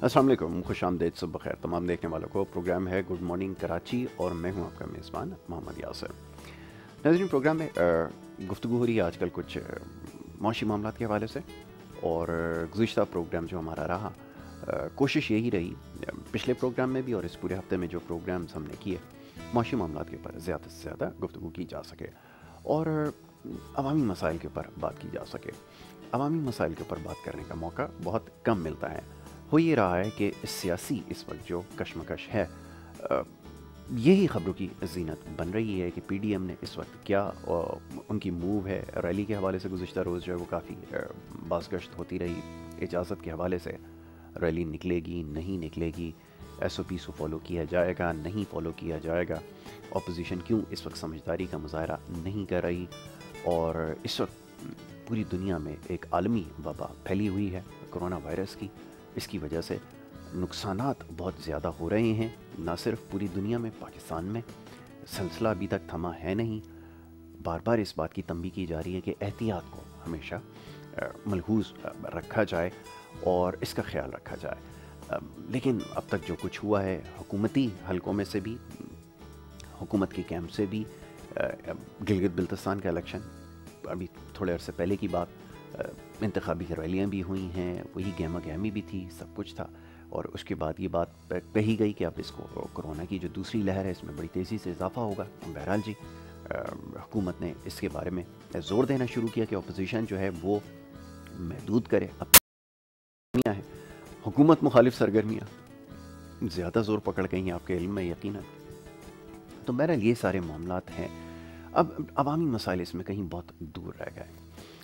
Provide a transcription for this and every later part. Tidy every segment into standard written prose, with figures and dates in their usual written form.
अस्सलाम वालेकुम, खुश आमदीद, सुबह बखैर तमाम देखने वालों को। प्रोग्राम है गुड मॉर्निंग कराची और मैं हूं आपका मेज़बान मोहम्मद यासिर। नाज़रीन, प्रोग्राम में गुफ्तगू हो रही है आजकल कुछ माशी मामलात के हवाले से। और गुज़िश्ता प्रोग्राम जो हमारा रहा, कोशिश यही रही पिछले प्रोग्राम में भी और इस पूरे हफ्ते में जो प्रोग्राम्स हमने किए, माशी मामलात के ऊपर ज़्यादा से ज़्यादा गुफ्तगू की जा सके और अवामी मसाइल के ऊपर बात की जा सके। अवामी मसाइल के ऊपर बात करने का मौका बहुत कम मिलता है। हो ये रहा है कि सियासी इस वक्त जो कशमकश है, यही ख़बरों की ज़ीनत बन रही है कि पीडीएम ने इस वक्त क्या उनकी मूव है। रैली के हवाले से गुज़िश्ता रोज़ जो है वो काफ़ी बाज़गश्त होती रही। इजाज़त के हवाले से रैली निकलेगी नहीं निकलेगी, एसओपीज़ को फॉलो किया जाएगा नहीं फॉलो किया जाएगा, अपोजिशन क्यों इस वक्त समझदारी का मुज़ाहरा नहीं कर रही। और इस वक्त पूरी दुनिया में एक आलमी वबा फैली हुई है कोरोना वायरस की। इसकी वजह से नुकसानात बहुत ज़्यादा हो रहे हैं, ना सिर्फ पूरी दुनिया में, पाकिस्तान में सिलसिला अभी तक थमा है नहीं। बार बार इस बात की तंबीह की जा रही है कि एहतियात को हमेशा मलहूज़ रखा जाए और इसका ख्याल रखा जाए। लेकिन अब तक जो कुछ हुआ है, हुकूमती हलकों में से भी, हुकूमत के कैंप से भी, गिलगित बिल्तिस्तान का इलेक्शन अभी थोड़े अरसे पहले की बात, इंतखाबी रैलियाँ भी हुई हैं, वही गहमा गहमी भी थी, सब कुछ था। और उसके बाद ये बात कही गई कि अब इसको कोरोना की जो दूसरी लहर है इसमें बड़ी तेज़ी से इजाफा होगा। बहरहाल जी, हुकूमत ने इसके बारे में ज़ोर देना शुरू किया कि अपोजिशन जो है वो महदूद करे। अब सरगर्मियाँ हैं, हुकूमत मुखालिफ सरगर्मियाँ ज़्यादा ज़ोर पकड़ गई हैं आपके इल्म में यकीनन। तो बहरहाल ये सारे मामलात हैं। अब अवामी मसाइल इसमें कहीं बहुत दूर रह गए।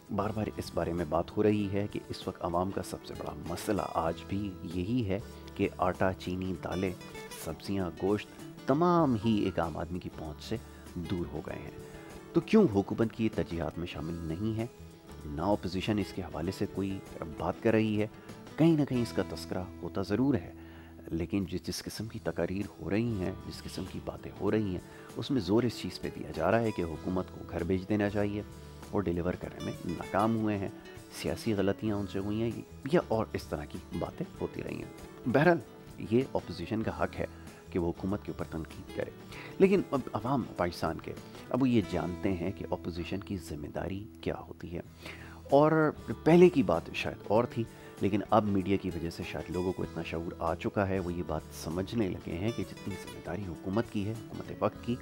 बार बार इस बारे में बात हो रही है कि इस वक्त आवाम का सबसे बड़ा मसला आज भी यही है कि आटा, चीनी, दालें, सब्जियां, गोश्त तमाम ही एक आम आदमी की पहुंच से दूर हो गए हैं। तो क्यों हुकूमत की तरजीहात में शामिल नहीं है? ना अपोजिशन इसके हवाले से कोई बात कर रही है। कहीं ना कहीं इसका तस्करा होता ज़रूर है, लेकिन जिस किस्म की तकारीर हो रही हैं, जिस किस्म की बातें हो रही हैं, उसमें ज़ोर इस चीज़ पे दिया जा रहा है कि हुकूमत को घर भेज देना चाहिए और डिलीवर करने में नाकाम हुए हैं, सियासी गलतियाँ उनसे हुई हैं, या और इस तरह की बातें होती रही हैं। बहरहाल ये अपोजिशन का हक़ है कि वो हुकूमत के ऊपर तनकीद करे, लेकिन अब अवाम पाकिस्तान के अब वो ये जानते हैं कि अपोजिशन की ज़िम्मेदारी क्या होती है। और पहले की बात शायद और थी, लेकिन अब मीडिया की वजह से शायद लोगों को इतना शऊर आ चुका है, वो ये बात समझने लगे हैं कि जितनी ज़िम्मेदारी हुकूमत की है, हुकूमत वक्त की,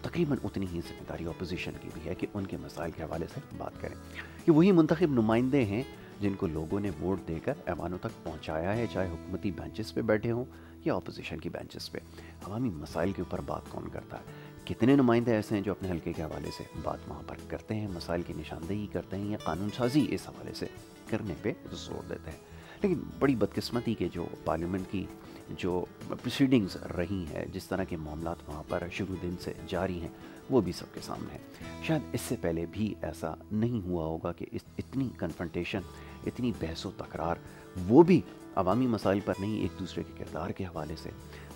तकरीबन उतनी ही ज़िम्मेदारी अपोजिशन की भी है कि उनके मसाइल के हवाले से बात करें। कि वही मुंतखब नुमाइंदे हैं जिनको लोगों ने वोट देकर ऐवानों तक पहुंचाया है, चाहे हुकूमती बेंचेस पे बैठे हों या अपोजिशन की बेंचेस पे। अवामी मसाइल के ऊपर बात कौन करता है? कितने नुमाइंदे ऐसे हैं जो अपने हल्के के हवाले से बात वहाँ पर करते हैं, मसाइल की निशानदेही करते हैं या कानून साजी इस हवाले से करने पे जोर देते हैं। लेकिन बड़ी बदकिस्मती के जो पार्लियामेंट की जो प्रोसीडिंग्स रही हैं, जिस तरह के मामलात वहाँ पर शुरू दिन से जारी हैं, वो भी सबके सामने है। शायद इससे पहले भी ऐसा नहीं हुआ होगा कि इतनी कन्फ्रंटेशन, इतनी बहस व तकरार, वो भी अवामी मसाइल पर नहीं, एक दूसरे के किरदार के हवाले से,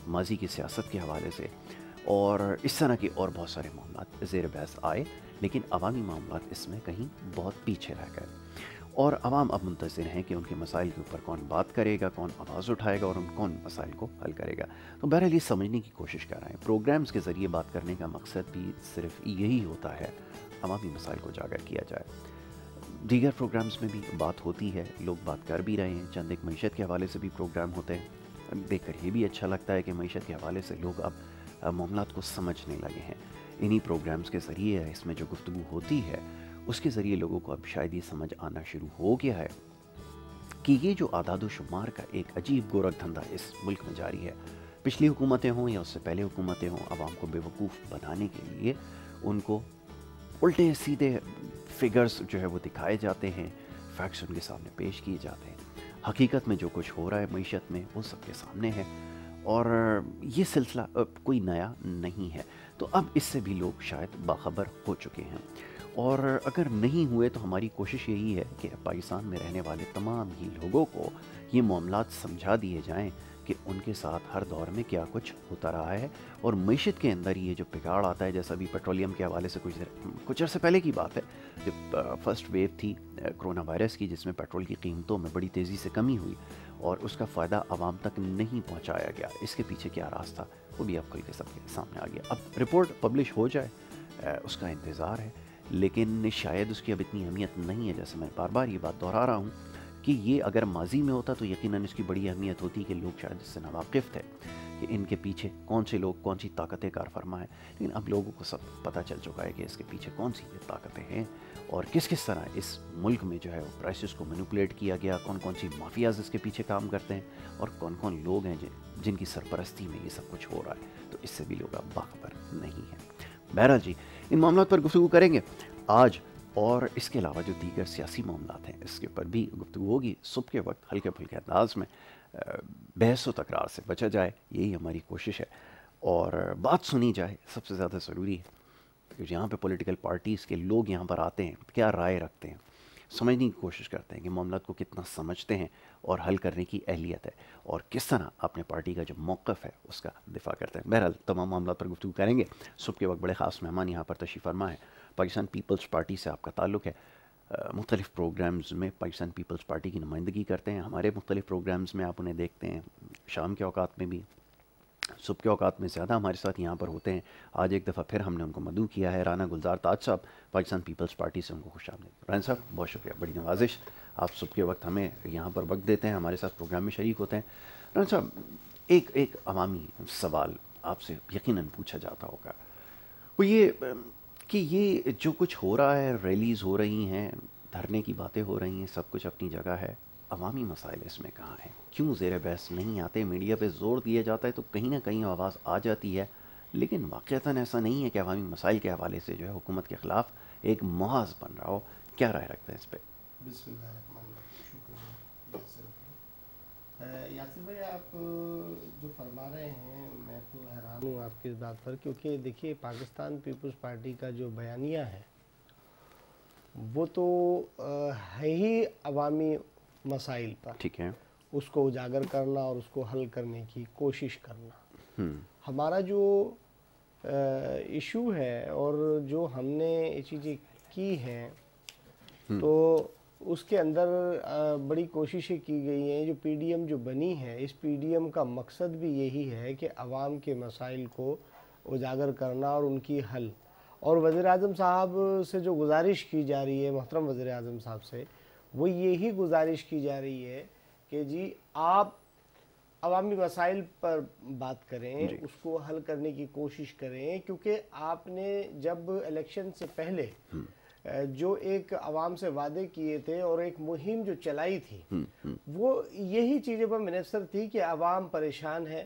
माजी की सियासत के हवाले से और इस तरह के और बहुत सारे मामलात ज़ेर बहस आए। लेकिन अवामी मामलात इसमें कहीं बहुत पीछे रह गए और अवाम अब मुंतज़िर हैं कि उनके मसाइल के ऊपर कौन बात करेगा, कौन आवाज़ उठाएगा और कौन मसाइल को हल करेगा। तो बहरहाल ये समझने की कोशिश कर रहे हैं। प्रोग्राम्स के ज़रिए बात करने का मकसद भी सिर्फ यही होता है, अवामी मसाइल को उजागर किया जाए। दीगर प्रोग्राम्स में भी बात होती है, लोग बात कर भी रहे हैं, चंद एक मईशत के हवाले से भी प्रोग्राम होते हैं। देख कर ये भी अच्छा लगता है कि मईशत के हवाले से लोग अब मामलात को समझने लगे हैं। इन्हीं प्रोग्राम्स के ज़रिए इसमें जो गुफ्तगू होती है उसके ज़रिए लोगों को अब शायद ये समझ आना शुरू हो गया है कि ये जो आदाद शुमार का एक अजीब गोरख धंधा इस मुल्क में जारी है, पिछली हुकूमतें हों या उससे पहले हुकूमतें हों, आवाम को बेवकूफ़ बनाने के लिए उनको उल्टे सीधे फिगर्स जो है वो दिखाए जाते हैं, फैक्ट्स उनके सामने पेश किए जाते हैं। हकीकत में जो कुछ हो रहा है मईशत में वो सबके सामने है और ये सिलसिला कोई नया नहीं है। तो अब इससे भी लोग शायद बाखबर हो चुके हैं और अगर नहीं हुए तो हमारी कोशिश यही है कि पाकिस्तान में रहने वाले तमाम ही लोगों को ये मामलात समझा दिए जाएं کہ ان کے ساتھ ہر دور میں کیا کچھ ہوتا رہا ہے اور معیشت کے اندر یہ جو بگاڑ آتا ہے، جیسا بھی پیٹرولیم کے حوالے سے کچھ عرصے پہلے کی بات ہے جب فرسٹ ویو تھی کرونا وائرس کی، جس میں پیٹرول کی قیمتوں میں بڑی تیزی سے کمی ہوئی اور اس کا فائدہ عوام تک نہیں پہنچایا گیا. اس کے پیچھے کیا راز تھا وہ بھی اب کھل کے سب کے سامنے آ گیا. اب رپورٹ پبلش ہو جائے اس کا انتظار ہے، لیکن شاید اس کی اب اتنی اہمیت نہیں ہے. جیسے میں بار بار یہ بات دہرا رہا ہوں کہ یہ اگر ماضی میں ہوتا تو یقیناً اس کی بڑی اہمیت ہوتی کہ لوگ شاید اس سے ناواقف تھے کہ ان کے پیچھے کون سے لوگ، کون سی طاقتیں کار فرما ہیں. لیکن اب لوگوں کو سب پتہ چل چکا ہے کہ اس کے پیچھے کون سی یہ طاقتیں ہیں اور کس طرح اس ملک میں جو ہے وہ پرائسز کو مینوپولیٹ کیا گیا، کون سی مافیاز اس کے پیچھے کام کرتے ہیں اور کون لوگ ہیں جن کی سرپرستی میں یہ سب کچھ ہو رہا ہے. تو اس سے بھی لوگ اب باخبر نہیں ہیں. بہرحال جی، ان معاملات پر گفتگو کریں گے آج، اور اس کے علاوہ جو دیگر سیاسی معاملات ہیں اس کے پر بھی گفتگو ہوگی. صبح کے وقت ہلکے پھلکے انداز میں، بحث و تکرار سے بچا جائے، یہی ہماری کوشش ہے، اور بات سنی جائے. سب سے زیادہ ضروری ہے کہ یہاں پہ پولیٹیکل پارٹیز کے لوگ یہاں پر آتے ہیں، کیا رائے رکھتے ہیں، سمجھنے کی کوشش کرتے ہیں کہ معاملات کو کتنا سمجھتے ہیں اور حل کرنے کی اہلیت ہے، اور کس طرح اپنے پارٹی کا جو موقف ہے اس کا دفاع کرتے ہیں. بہرحال تمام معاملات پر گفتگو کریں گے. صبح کے وقت بڑے خاص مہمان یہاں پر تشریف فرما ہے. پاکستان پیپلز پارٹی سے آپ کا تعلق ہے، مختلف پروگرامز میں پاکستان پیپلز پارٹی کی نمائندگی کرتے ہیں. ہمارے مختلف پروگرامز میں آپ انہیں دیکھتے ہیں، شام کے اوقات میں بھی، صبح کے اوقات میں زیادہ ہمارے ساتھ یہاں پر ہوتے ہیں. آج ایک دفعہ پھر ہم نے ان کو مدعو کیا ہے. رانا گلزار تاج صاحب پاکستان پیپلز پارٹی سے، ان کو خوش آمدید. رانا صاحب بہت شکریہ، بڑی نوازش، آپ صبح کے وقت ہمیں یہاں پر وقت دیتے ہیں، ہمارے ساتھ پروگرام میں شریک ہوتے ہیں. رانا صاحب، ایک عوامی سوال آپ سے یقیناً پوچھا جاتا ہوگا، وہ یہ کہ یہ جو کچھ ہو رہا ہے، ریلیز ہو رہی ہیں، دھرنے کی باتیں ہو رہی ہیں، سب کچھ اپنی جگہ ہے، عوامی مسائل اس میں کہاں ہیں؟ کیوں زیر بحث نہیں آتے؟ میڈیا پہ زور دیا جاتا ہے تو کہیں نہ کہیں آواز آ جاتی ہے، لیکن واقعتاً ایسا نہیں ہے کہ عوامی مسائل کے حوالے سے جو ہے حکومت کے خلاف ایک محاذ بن رہا ہو. کیا رائے رکھتے ہیں اس پہ؟ بسم اللہ الرحمن الرحیم. شکریہ یاسر بھائی، آپ جو فرما رہے ہیں میں تو حیران ہوں آپ کی اس بات پر، کیونکہ دیکھیے پاکستان پیپلز پارٹی کا جو بیانیہ ہے وہ تو ہے ہی عوامی مسائل پر، ٹھیک ہے، اس کو اجاگر کرنا اور اس کو حل کرنے کی کوشش کرنا. ہمارا جو ایشو ہے اور جو ہم نے یہ چیزیں کی ہیں تو اس کے اندر بڑی کوششیں کی گئی ہیں. جو پی ڈی ایم جو بنی ہے، اس پی ڈی ایم کا مقصد بھی یہی ہے کہ عوام کے مسائل کو اجاگر کرنا اور ان کی حل. اور وزیر اعظم صاحب سے جو گزارش کی جا رہی ہے، محترم وزیر اعظم صاحب سے، وہ یہی گزارش کی جا رہی ہے کہ جی آپ عوامی مسائل پر بات کریں، اس کو حل کرنے کی کوشش کریں. کیونکہ آپ نے جب الیکشن سے پہلے جو ایک عوام سے وعدے کیے تھے اور ایک مہم جو چلائی تھی، وہ یہی چیزیں پر منحصر تھی کہ عوام پریشان ہے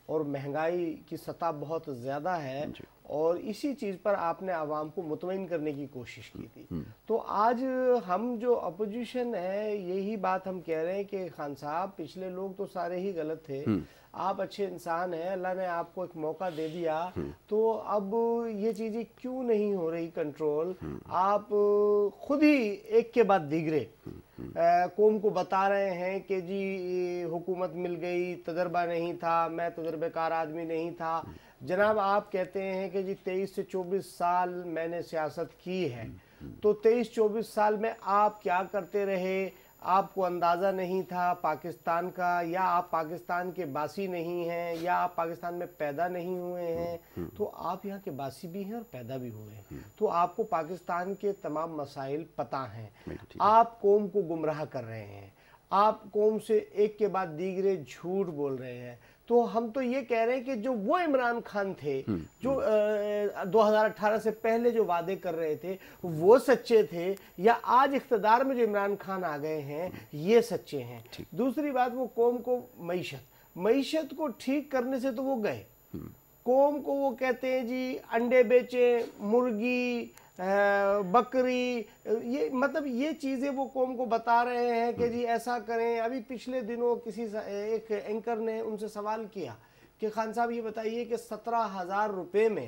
اور مہنگائی کی سطح بہت زیادہ ہے، اور اسی چیز پر آپ نے عوام کو مطمئن کرنے کی کوشش کی تھی. تو آج ہم جو اپوزیشن ہے یہی بات ہم کہہ رہے ہیں کہ خان صاحب پچھلے لوگ تو سارے ہی غلط تھے، آپ اچھے انسان ہیں، اللہ نے آپ کو ایک موقع دے دیا، تو اب یہ چیزیں کیوں نہیں ہو رہی کنٹرول؟ آپ خود ہی ایک کے بعد دیگرے قوم کو بتا رہے ہیں کہ جی حکومت مل گئی، تجربہ نہیں تھا، میں تجربہ کار آدمی نہیں تھا. جناب آپ کہتے ہیں کہ جی 23 سے 24 سال میں نے سیاست کی ہے، تو 23-24 سال میں آپ کیا کرتے رہے؟ آپ کو اندازہ نہیں تھا پاکستان کا، یا آپ پاکستان کے باسی نہیں ہیں، یا آپ پاکستان میں پیدا نہیں ہوئے ہیں؟ تو آپ یہاں کے باسی بھی ہیں اور پیدا بھی ہوئے ہیں، تو آپ کو پاکستان کے تمام مسائل پتہ ہیں. آپ قوم کو گمراہ کر رہے ہیں، آپ قوم سے ایک کے بعد دیگرے جھوٹ بول رہے ہیں. تو ہم تو یہ کہہ رہے ہیں کہ جو وہ عمران خان تھے جو 2018 سے پہلے جو وعدے کر رہے تھے وہ سچے تھے، یا آج اقتدار میں جو عمران خان آ گئے ہیں یہ سچے ہیں؟ دوسری بات، وہ قوم کو معیشت کو ٹھیک کرنے سے تو وہ گئے. قوم کو وہ کہتے ہیں جی انڈے بیچیں، مرغی، بکری، یہ مطلب یہ چیزیں وہ قوم کو بتا رہے ہیں کہ جی ایسا کریں. ابھی پچھلے دنوں کسی ایک اینکر نے ان سے سوال کیا کہ خان صاحب یہ بتائیے کہ 17,000 روپے میں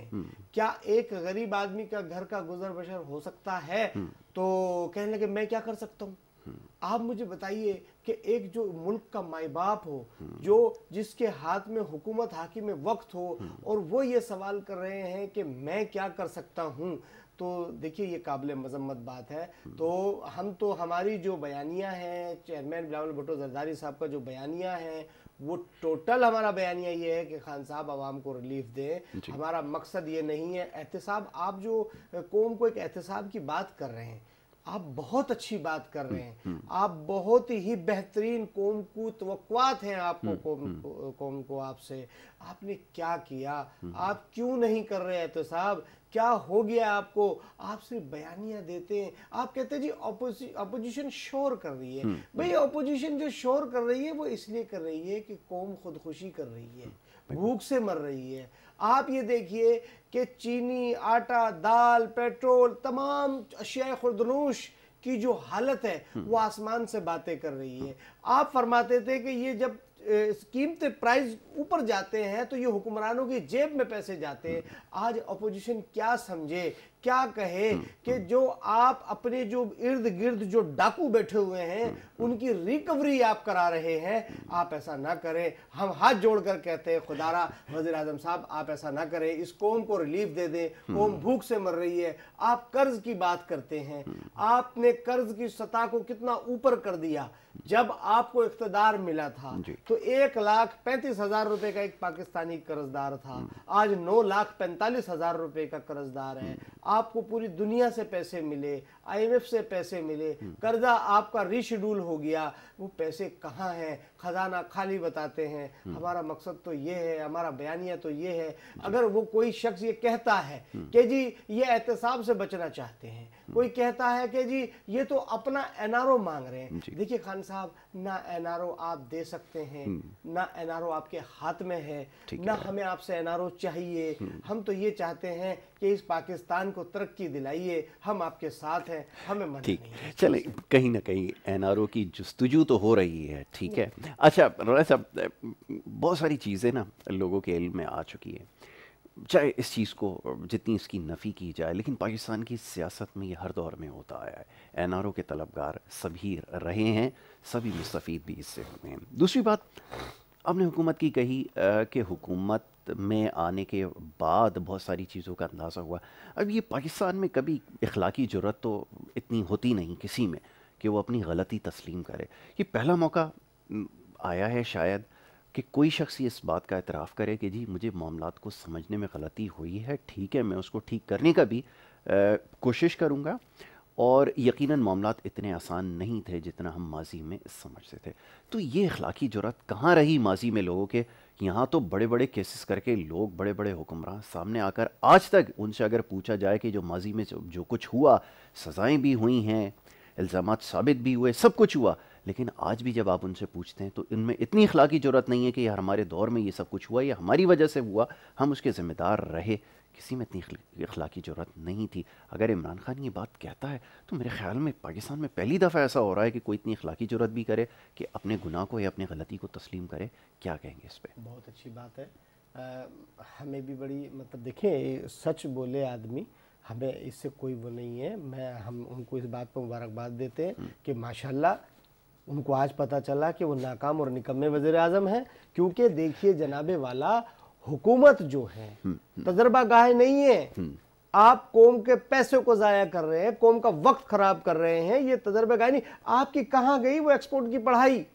کیا ایک غریب آدمی کا گھر کا گزر بسر ہو سکتا ہے؟ تو کہنے لگے میں کیا کر سکتا ہوں، आप मुझे बताइए कि एक जो मुल्क का माई बाप हो, जो जिसके हाथ में हुकूमत हाकिम वक्त हो, और वो ये सवाल कर रहे हैं कि मैं क्या कर सकता हूँ, तो देखिए ये काबिल मजम्मत बात है। तो हमारी जो बयानियाँ हैं, चेयरमैन बिलावल भुट्टो जरदारी साहब का जो बयानियाँ हैं, वो टोटल हमारा बयानिया ये है कि खान साहब आवाम को रिलीफ दें। हमारा मकसद ये नहीं है एहतसाब। आप जो कौम को एक एहतसाब की बात कर रहे हैं, आप बहुत अच्छी बात कर रहे हैं, आप बहुत ही बेहतरीन कौम को तवक्कुआत हैं आपको, कौम को आपसे। आपने क्या किया, आप क्यों नहीं कर रहे हैं? तो साहब क्या हो गया आपको? आप सिर्फ बयानियां देते हैं। आप कहते हैं जी अपोजिशन शोर कर रही है। भाई अपोजिशन जो शोर कर रही है वो इसलिए कर रही है कि कौम खुदकुशी कर रही है, भूख से मर रही है। आप ये देखिए कि चीनी, आटा, दाल, पेट्रोल, तमाम अशिया खुर्दनोश की जो हालत है वो आसमान से बातें कर रही है। आप फरमाते थे कि ये जब कीमतें प्राइस ऊपर जाते हैं तो ये हुक्मरानों की जेब में पैसे जाते हैं। आज अपोजिशन क्या समझे, क्या कहे कि जो आप अपने जो इर्द गिर्द जो डाकू बैठे हुए हैं उनकी रिकवरी आप करा रहे हैं। आप ऐसा ना करें, हम हाथ जोड़कर कहते हैं खुदारा वज़ीर आज़म साहब आप ऐसा ना करें, इस कौम को रिलीफ दे दें, कौम भूख से मर रही है। आप कर्ज की बात करते हैं, आपने कर्ज की सतह को कितना ऊपर कर दिया। जब आपको इख्तिदार मिला था तो 1,35,000 रुपए का एक पाकिस्तानी कर्जदार था, आज 9,45,000 रुपए का कर्जदार है। आपको पूरी दुनिया से पैसे मिले, IMF से पैसे मिले, कर्जा आपका रीशेड्यूल हो गया, वो पैसे कहाँ हैं? खजाना खाली बताते हैं। हमारा मकसद तो ये है, हमारा बयानिया तो ये है। अगर वो कोई शख्स ये कहता है कि जी ये एहतसाब से बचना चाहते हैं, कोई कहता है कि जी ये तो अपना NRO मांग रहे हैं, देखिए खान साहब, ना NRO आप दे सकते हैं, ना NRO आपके हाथ में है, ना हमें आपसे NRO चाहिए। हम तो ये चाहते हैं कि इस पाकिस्तान को तरक्की दिलाइए, हम आपके साथ हैं, हमें मना नहीं है। चले कहीं ना कहीं NRO की जुस्तजू तो हो रही है, ठीक है। अच्छा रौला साहब, बहुत सारी चीज़ें ना लोगों के इल्म में आ चुकी है, चाहे इस चीज़ को जितनी इसकी नफ़ी की जाए, लेकिन पाकिस्तान की सियासत में ये हर दौर में होता आया है। NRO के तलबगार सभी रहे हैं, सभी मुस्तफ़ीद भी इससे हुए हैं। दूसरी बात आपने हुकूमत की कही कि हुकूमत में आने के बाद बहुत सारी चीज़ों का अंदाज़ा हुआ। अब ये पाकिस्तान में कभी इखलाकी जुर्रत तो इतनी होती नहीं किसी में कि वो अपनी गलती तस्लीम करे। ये पहला मौका आया है शायद कि कोई शख्स इस बात का एतराफ़ करे कि जी मुझे मामलात को समझने में गलती हुई है, ठीक है, मैं उसको ठीक करने का भी कोशिश करूँगा। और यकीनन मामलात इतने आसान नहीं थे जितना हम माजी में समझते थे। तो ये इखलाकी जुर्रत कहाँ रही माजी में लोगों के? यहाँ तो बड़े बड़े केसेस करके लोग, बड़े बड़े हुक्मरान सामने आकर आज तक उनसे अगर पूछा जाए कि जो माजी में जो कुछ हुआ, सज़ाएँ भी हुई हैं, इल्ज़ामात साबित भी हुए, सब कुछ हुआ, लेकिन आज भी जब आप उनसे पूछते हैं तो इनमें इतनी इखलाकी जुर्रत नहीं है कि यार हमारे दौर में ये सब कुछ हुआ, ये हमारी वजह से हुआ, हम उसके ज़िम्मेदार रहे। किसी में इतनी इखलाकी जुर्रत नहीं थी। अगर इमरान खान ये बात कहता है तो मेरे ख्याल में पाकिस्तान में पहली दफ़ा ऐसा हो रहा है कि कोई इतनी इखलाकी जुर्रत भी करे कि अपने गुनाह को या अपनी गलती को तस्लीम करे। क्या कहेंगे इस पर? बहुत अच्छी बात है। हमें भी बड़ी मतलब देखें, सच बोले आदमी, हमें इससे कोई वो नहीं है। हम उनको इस बात पर मुबारकबाद देते हैं कि माशाल्लाह उनको आज पता चला कि वो नाकाम और निकम्मे वज़ीर आज़म हैं। क्योंकि देखिए जनाबे वाला, हुकूमत जो है तजर्बा गाह नहीं है। आप कौम के पैसे को ज़ाया कर रहे हैं, कौम का वक्त ख़राब कर रहे हैं, ये तजर्बा गाह नहीं। आपकी कहाँ गई वो एक्सपोर्ट की पढ़ाई?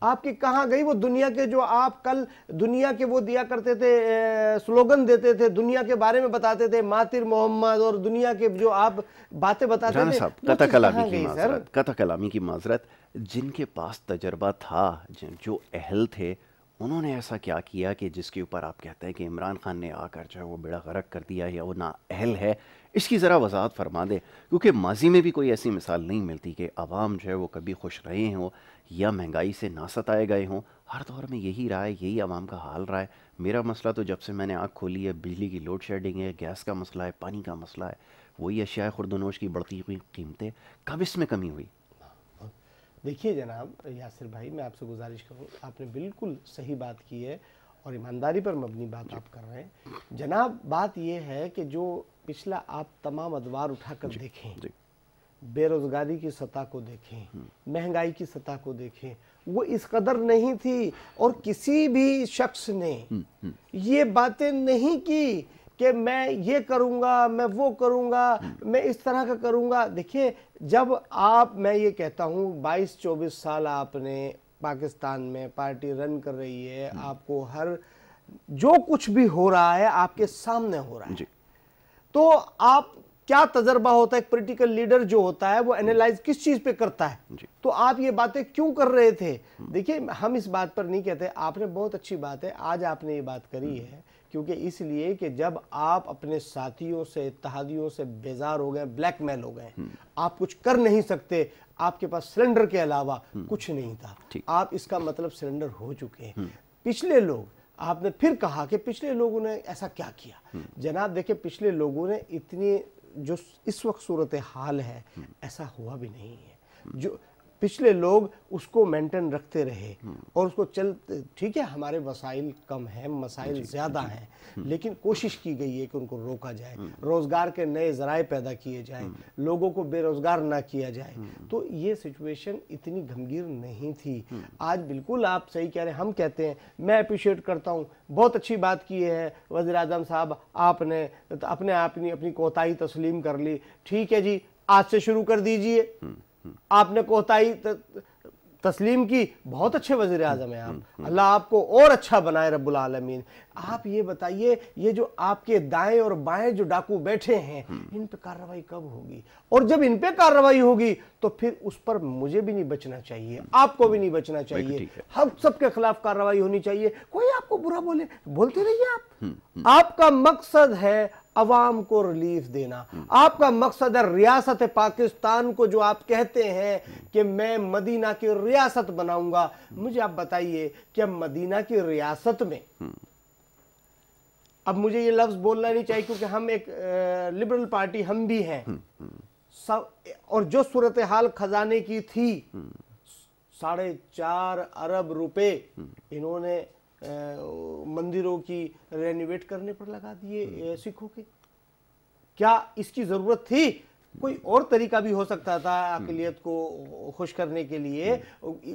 आपकी कहाँ गई वो दुनिया के जो आप कल दुनिया के वो दिया करते थे, स्लोगन देते थे, दुनिया के बारे में बताते थे, मातिर मोहम्मद, और दुनिया के जो आप बातें बताते थे? कता कलामी की माजरत। जिनके पास तजर्बा था, जो अहल थे, उन्होंने ऐसा क्या किया कि जिसके ऊपर आप कहते हैं कि इमरान खान ने आकर जो है वो बेड़ा गर्क कर दिया या वो ना अहल है? इसकी ज़रा वजाहत फरमा दे, क्योंकि माजी में भी कोई ऐसी मिसाल नहीं मिलती कि आवाम जो है वो कभी खुश रहे हों या महंगाई से ना सताए गए हों। हर दौर में यही रहा है, यही आवाम का हाल रहा है। मेरा मसला तो जब से मैंने आँख खोली है, बिजली की लोड शेडिंग है, गैस का मसला है, पानी का मसला है, वही अशिया खुर्दनोश की बढ़ती हुई कीमतें। कब इसमें कमी हुई? देखिए जनाब यासिर भाई, मैं आपसे गुजारिश करूँ, आपने बिल्कुल सही बात की है और ईमानदारी पर मबनी बात आप कर रहे हैं। जनाब बात यह है कि जो पिछला आप तमाम अदवार उठाकर देखें, बेरोजगारी की सतह को देखें, महंगाई की सतह को देखें, वो इस कदर नहीं थी। और किसी भी शख्स ने ये बातें नहीं की कि मैं ये करूंगा, मैं वो करूंगा, मैं इस तरह का करूंगा। देखिए, जब आप, मैं ये कहता हूँ 22-24 साल आपने पाकिस्तान में पार्टी रन कर रही है, आपको हर जो कुछ भी हो रहा है आपके सामने हो रहा है, तो आप क्या तजर्बा होता है, एक पॉलिटिकल लीडर जो होता है वो एनालाइज किस चीज पे करता है, तो आप ये बातें क्यों कर रहे थे। देखिए, हम इस बात पर नहीं कहते, आपने बहुत अच्छी बात है आज आपने ये बात करी है, क्योंकि इसलिए कि जब आप अपने साथियों से, इत्तेहादियों से बेजार हो गए, ब्लैकमेल हो गए, आप कुछ कर नहीं सकते, आपके पास सिलेंडर के अलावा कुछ नहीं था, आप इसका मतलब सिलेंडर हो चुके हैं। पिछले लोग, आपने फिर कहा कि पिछले लोगों ने ऐसा क्या किया। जनाब देखिए, पिछले लोगों ने इतनी, जो इस वक्त सूरत हाल है, ऐसा हुआ भी नहीं है। जो पिछले लोग उसको मेंटेन रखते रहे और उसको ठीक है, हमारे वसाइल कम हैं, मसाइल ज़्यादा हैं, लेकिन कोशिश की गई है कि उनको रोका जाए, रोज़गार के नए ज़राए पैदा किए जाए, लोगों को बेरोज़गार ना किया जाए। तो ये सिचुएशन इतनी गंभीर नहीं थी। आज बिल्कुल आप सही कह रहे हैं, हम कहते हैं, मैं अप्रिशिएट करता हूँ, बहुत अच्छी बात की है वज़ीर आज़म साहब, आपने अपनी कोताही तस्लीम कर ली, ठीक है जी, आज से शुरू कर दीजिए। आपने कोताही तस्लीम की, बहुत अच्छे वज़ीर आज़म हैं आप, अल्लाह आपको और अच्छा बनाए रब्बुल आलमीन। आप ये बताइए, ये जो आपके दाएं और बाएं जो डाकू बैठे हैं, इन पे कार्रवाई कब होगी? और जब इन पे कार्रवाई होगी तो फिर उस पर मुझे भी नहीं बचना चाहिए, आपको भी नहीं बचना चाहिए, हम सबके खिलाफ कार्रवाई होनी चाहिए। कोई आपको बुरा बोलते रहिए आप। आपका मकसद है अवाम को रिलीफ देना, आपका मकसद है रियासत पाकिस्तान को, जो आप कहते हैं कि मैं मदीना की रियासत बनाऊंगा। मुझे आप बताइए कि मदीना की रियासत में, अब मुझे ये लफ्ज बोलना नहीं चाहिए क्योंकि हम एक लिबरल पार्टी हम भी हैं, और जो सूरत हाल खजाने की थी, 4.5 अरब रुपए इन्होंने मंदिरों की रेनोवेट करने पर लगा दिए सिखों के। क्या इसकी जरूरत थी? कोई और तरीका भी हो सकता था अक़लियत को खुश करने के लिए।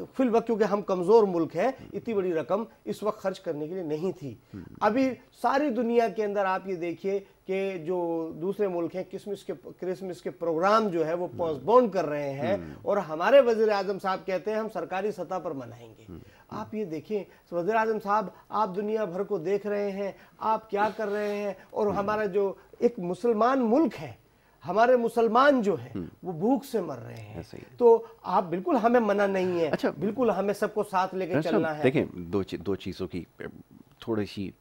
फिल वक्त क्योंकि हम कमजोर मुल्क है, इतनी बड़ी रकम इस वक्त खर्च करने के लिए नहीं थी। अभी सारी दुनिया के अंदर आप ये देखिए कि जो दूसरे मुल्क हैं, क्रिसमस के प्रोग्राम जो है वो पोस्टपोन कर रहे हैं, और हमारे वज़ीर आज़म साहब कहते हैं हम सरकारी सतह पर मनाएंगे। आप ये देखें, वज़ीर आज़म साहब, आप दुनिया भर को देख रहे हैं, आप क्या कर रहे हैं, और हमारा जो एक मुसलमान मुल्क है, हमारे मुसलमान जो हैं वो भूख से मर रहे हैं। तो आप बिल्कुल, हमें मना नहीं है, अच्छा, बिल्कुल हमें सबको साथ लेकर चलना है। देखें, दो चीज़ों की थोड़ी सी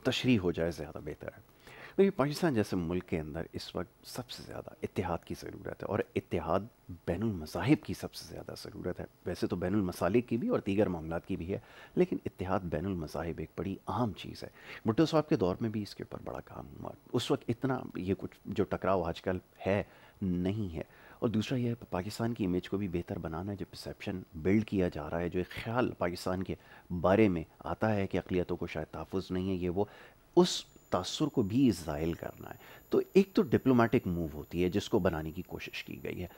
तशरीह हो जाए ज़्यादा बेहतर है। देखिए, पाकिस्तान जैसे मुल्क के अंदर इस वक्त सबसे ज़्यादा इत्तेहाद की ज़रूरत है, और इत्तेहाद बैनुल मज़ाहिब की सबसे ज़्यादा ज़रूरत है। वैसे तो बैनुल मसालिक की भी और दीगर मामलात की भी है, लेकिन इत्तेहाद बैनुल मज़ाहिब एक बड़ी अहम चीज़ है। भुट्टो साहब के दौर में भी इसके ऊपर बड़ा काम हुआ। उस वक्त इतना ये कुछ जो टकराव आजकल है नहीं है। और दूसरा ये पाकिस्तान की इमेज को भी बेहतर बनाना है, जो परसेप्शन बिल्ड किया जा रहा है, जो एक ख्याल पाकिस्तान के बारे में आता है कि अक़लियतों को शायद तहफ़्फ़ुज़ नहीं है, ये वो, उस तासुर को भी ज़ाइल करना है। तो एक तो डिप्लोमेटिक मूव होती है जिसको बनाने की कोशिश की गई है।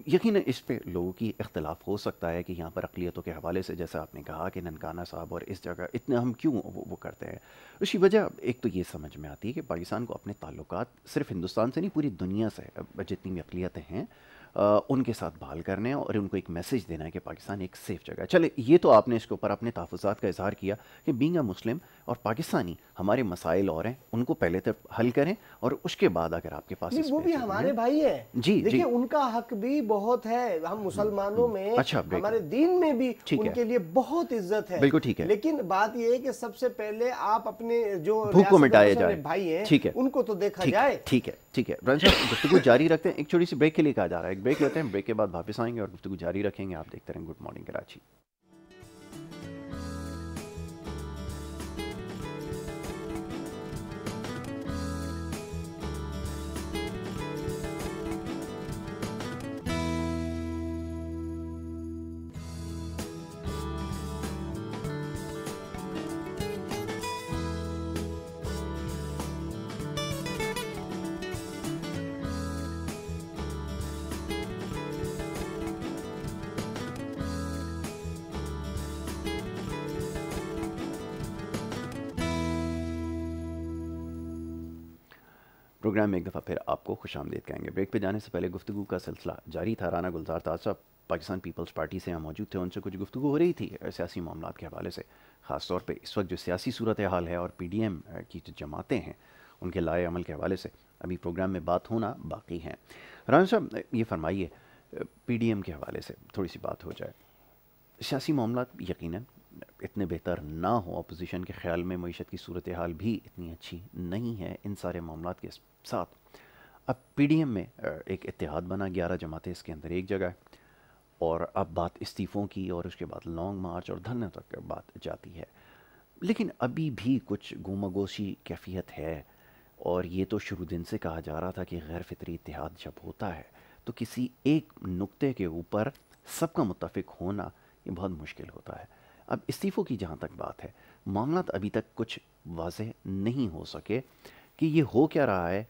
यकीनन इस पे लोगों की इख्तलाफ हो सकता है कि यहाँ पर अक़लियतों के हवाले से, जैसा आपने कहा कि ननकाना साहब और इस जगह इतने हम क्यों वो करते हैं। उसकी वजह एक तो ये समझ में आती है कि पाकिस्तान को अपने ताल्लुकात सिर्फ हिंदुस्तान से नहीं, पूरी दुनिया से जितनी भी अक़लियतें हैं उनके साथ बहाल करने और उनको एक मैसेज देना है कि पाकिस्तान एक सेफ़ जगह है। चले, ये तो आपने इसके ऊपर अपने तहफ़्फ़ुज़ात का इज़हार किया कि बीइंग अ मुस्लिम और पाकिस्तानी हमारे मसाइल और हैं, उनको पहले तो हल करें, और उसके बाद अगर आपके पास वो भी हमारे भाई हैं जी, देखिए उनका हक भी बहुत है। हम मुसलमानों में, अच्छा, हमारे दीन में भी उनके लिए बहुत इज्जत है, बिल्कुल ठीक है। लेकिन बात यह है कि सबसे पहले आप अपने जो भूख को मिटाया जाए, भाई हैं, ठीक है, उनको तो देखा जाए। ठीक है, ठीक है। रंजन साहब, गुफ्तगू जारी रखते हैं, एक छोटी सी ब्रेक के लिए कहा जा रहा है, एक ब्रेक लेते हैं, ब्रेक के बाद वापस आएंगे और गुफ्तगू जारी रखेंगे। आप देखते रहें गुड मॉर्निंग कराची। پروگرام میں ایک دفعہ پھر آپ کو خوش آمدید کہیں گے. بریک پہ جانے سے پہلے گفتگو کا سلسلہ جاری تھا. رانا گلزار تاج صاحب پاکستان پیپلز پارٹی سے یہاں موجود تھے, ان سے کچھ گفتگو ہو رہی تھی سیاسی معاملات کے حوالے سے, خاص طور پہ اس وقت جو سیاسی صورتحال ہے اور پی ڈی ایم کی جو جماعتیں ہیں ان کے لائے عمل کے حوالے سے ابھی پروگرام میں بات ہونا باقی ہیں. رانا صاحب یہ فرمائیے, پی ڈی ایم کے حوالے سے تھوڑی سی بات ہو جائے. سیاسی معاملات یقیناً اتنے بہتر نہ ہوں, اپوزیشن کے خیال میں معیشت کی صورتحال بھی اتنی اچھی نہیں ہے. ان سارے معاملات کے ساتھ اب پی ڈی ایم میں ایک اتحاد بنا, 11 جماعتیں اس کے اندر ایک جگہ ہے, اور اب بات استعفوں کی اور اس کے بعد لانگ مارچ اور دھرنے تک بات جاتی ہے. لیکن ابھی بھی کچھ گومگوشی کیفیت ہے, اور یہ تو شروع دن سے کہا جا رہا تھا کہ غیر فطری اتحاد جب ہوتا ہے تو کسی ایک نقطے کے اوپر سب کا متفق ہونا یہ بہت مشکل ہوتا ہے. اب استعفوں کی جہاں تک بات ہے, معاملات ابھی تک کچھ واضح نہیں ہو سکے کہ یہ ہو کیا رہا ہے.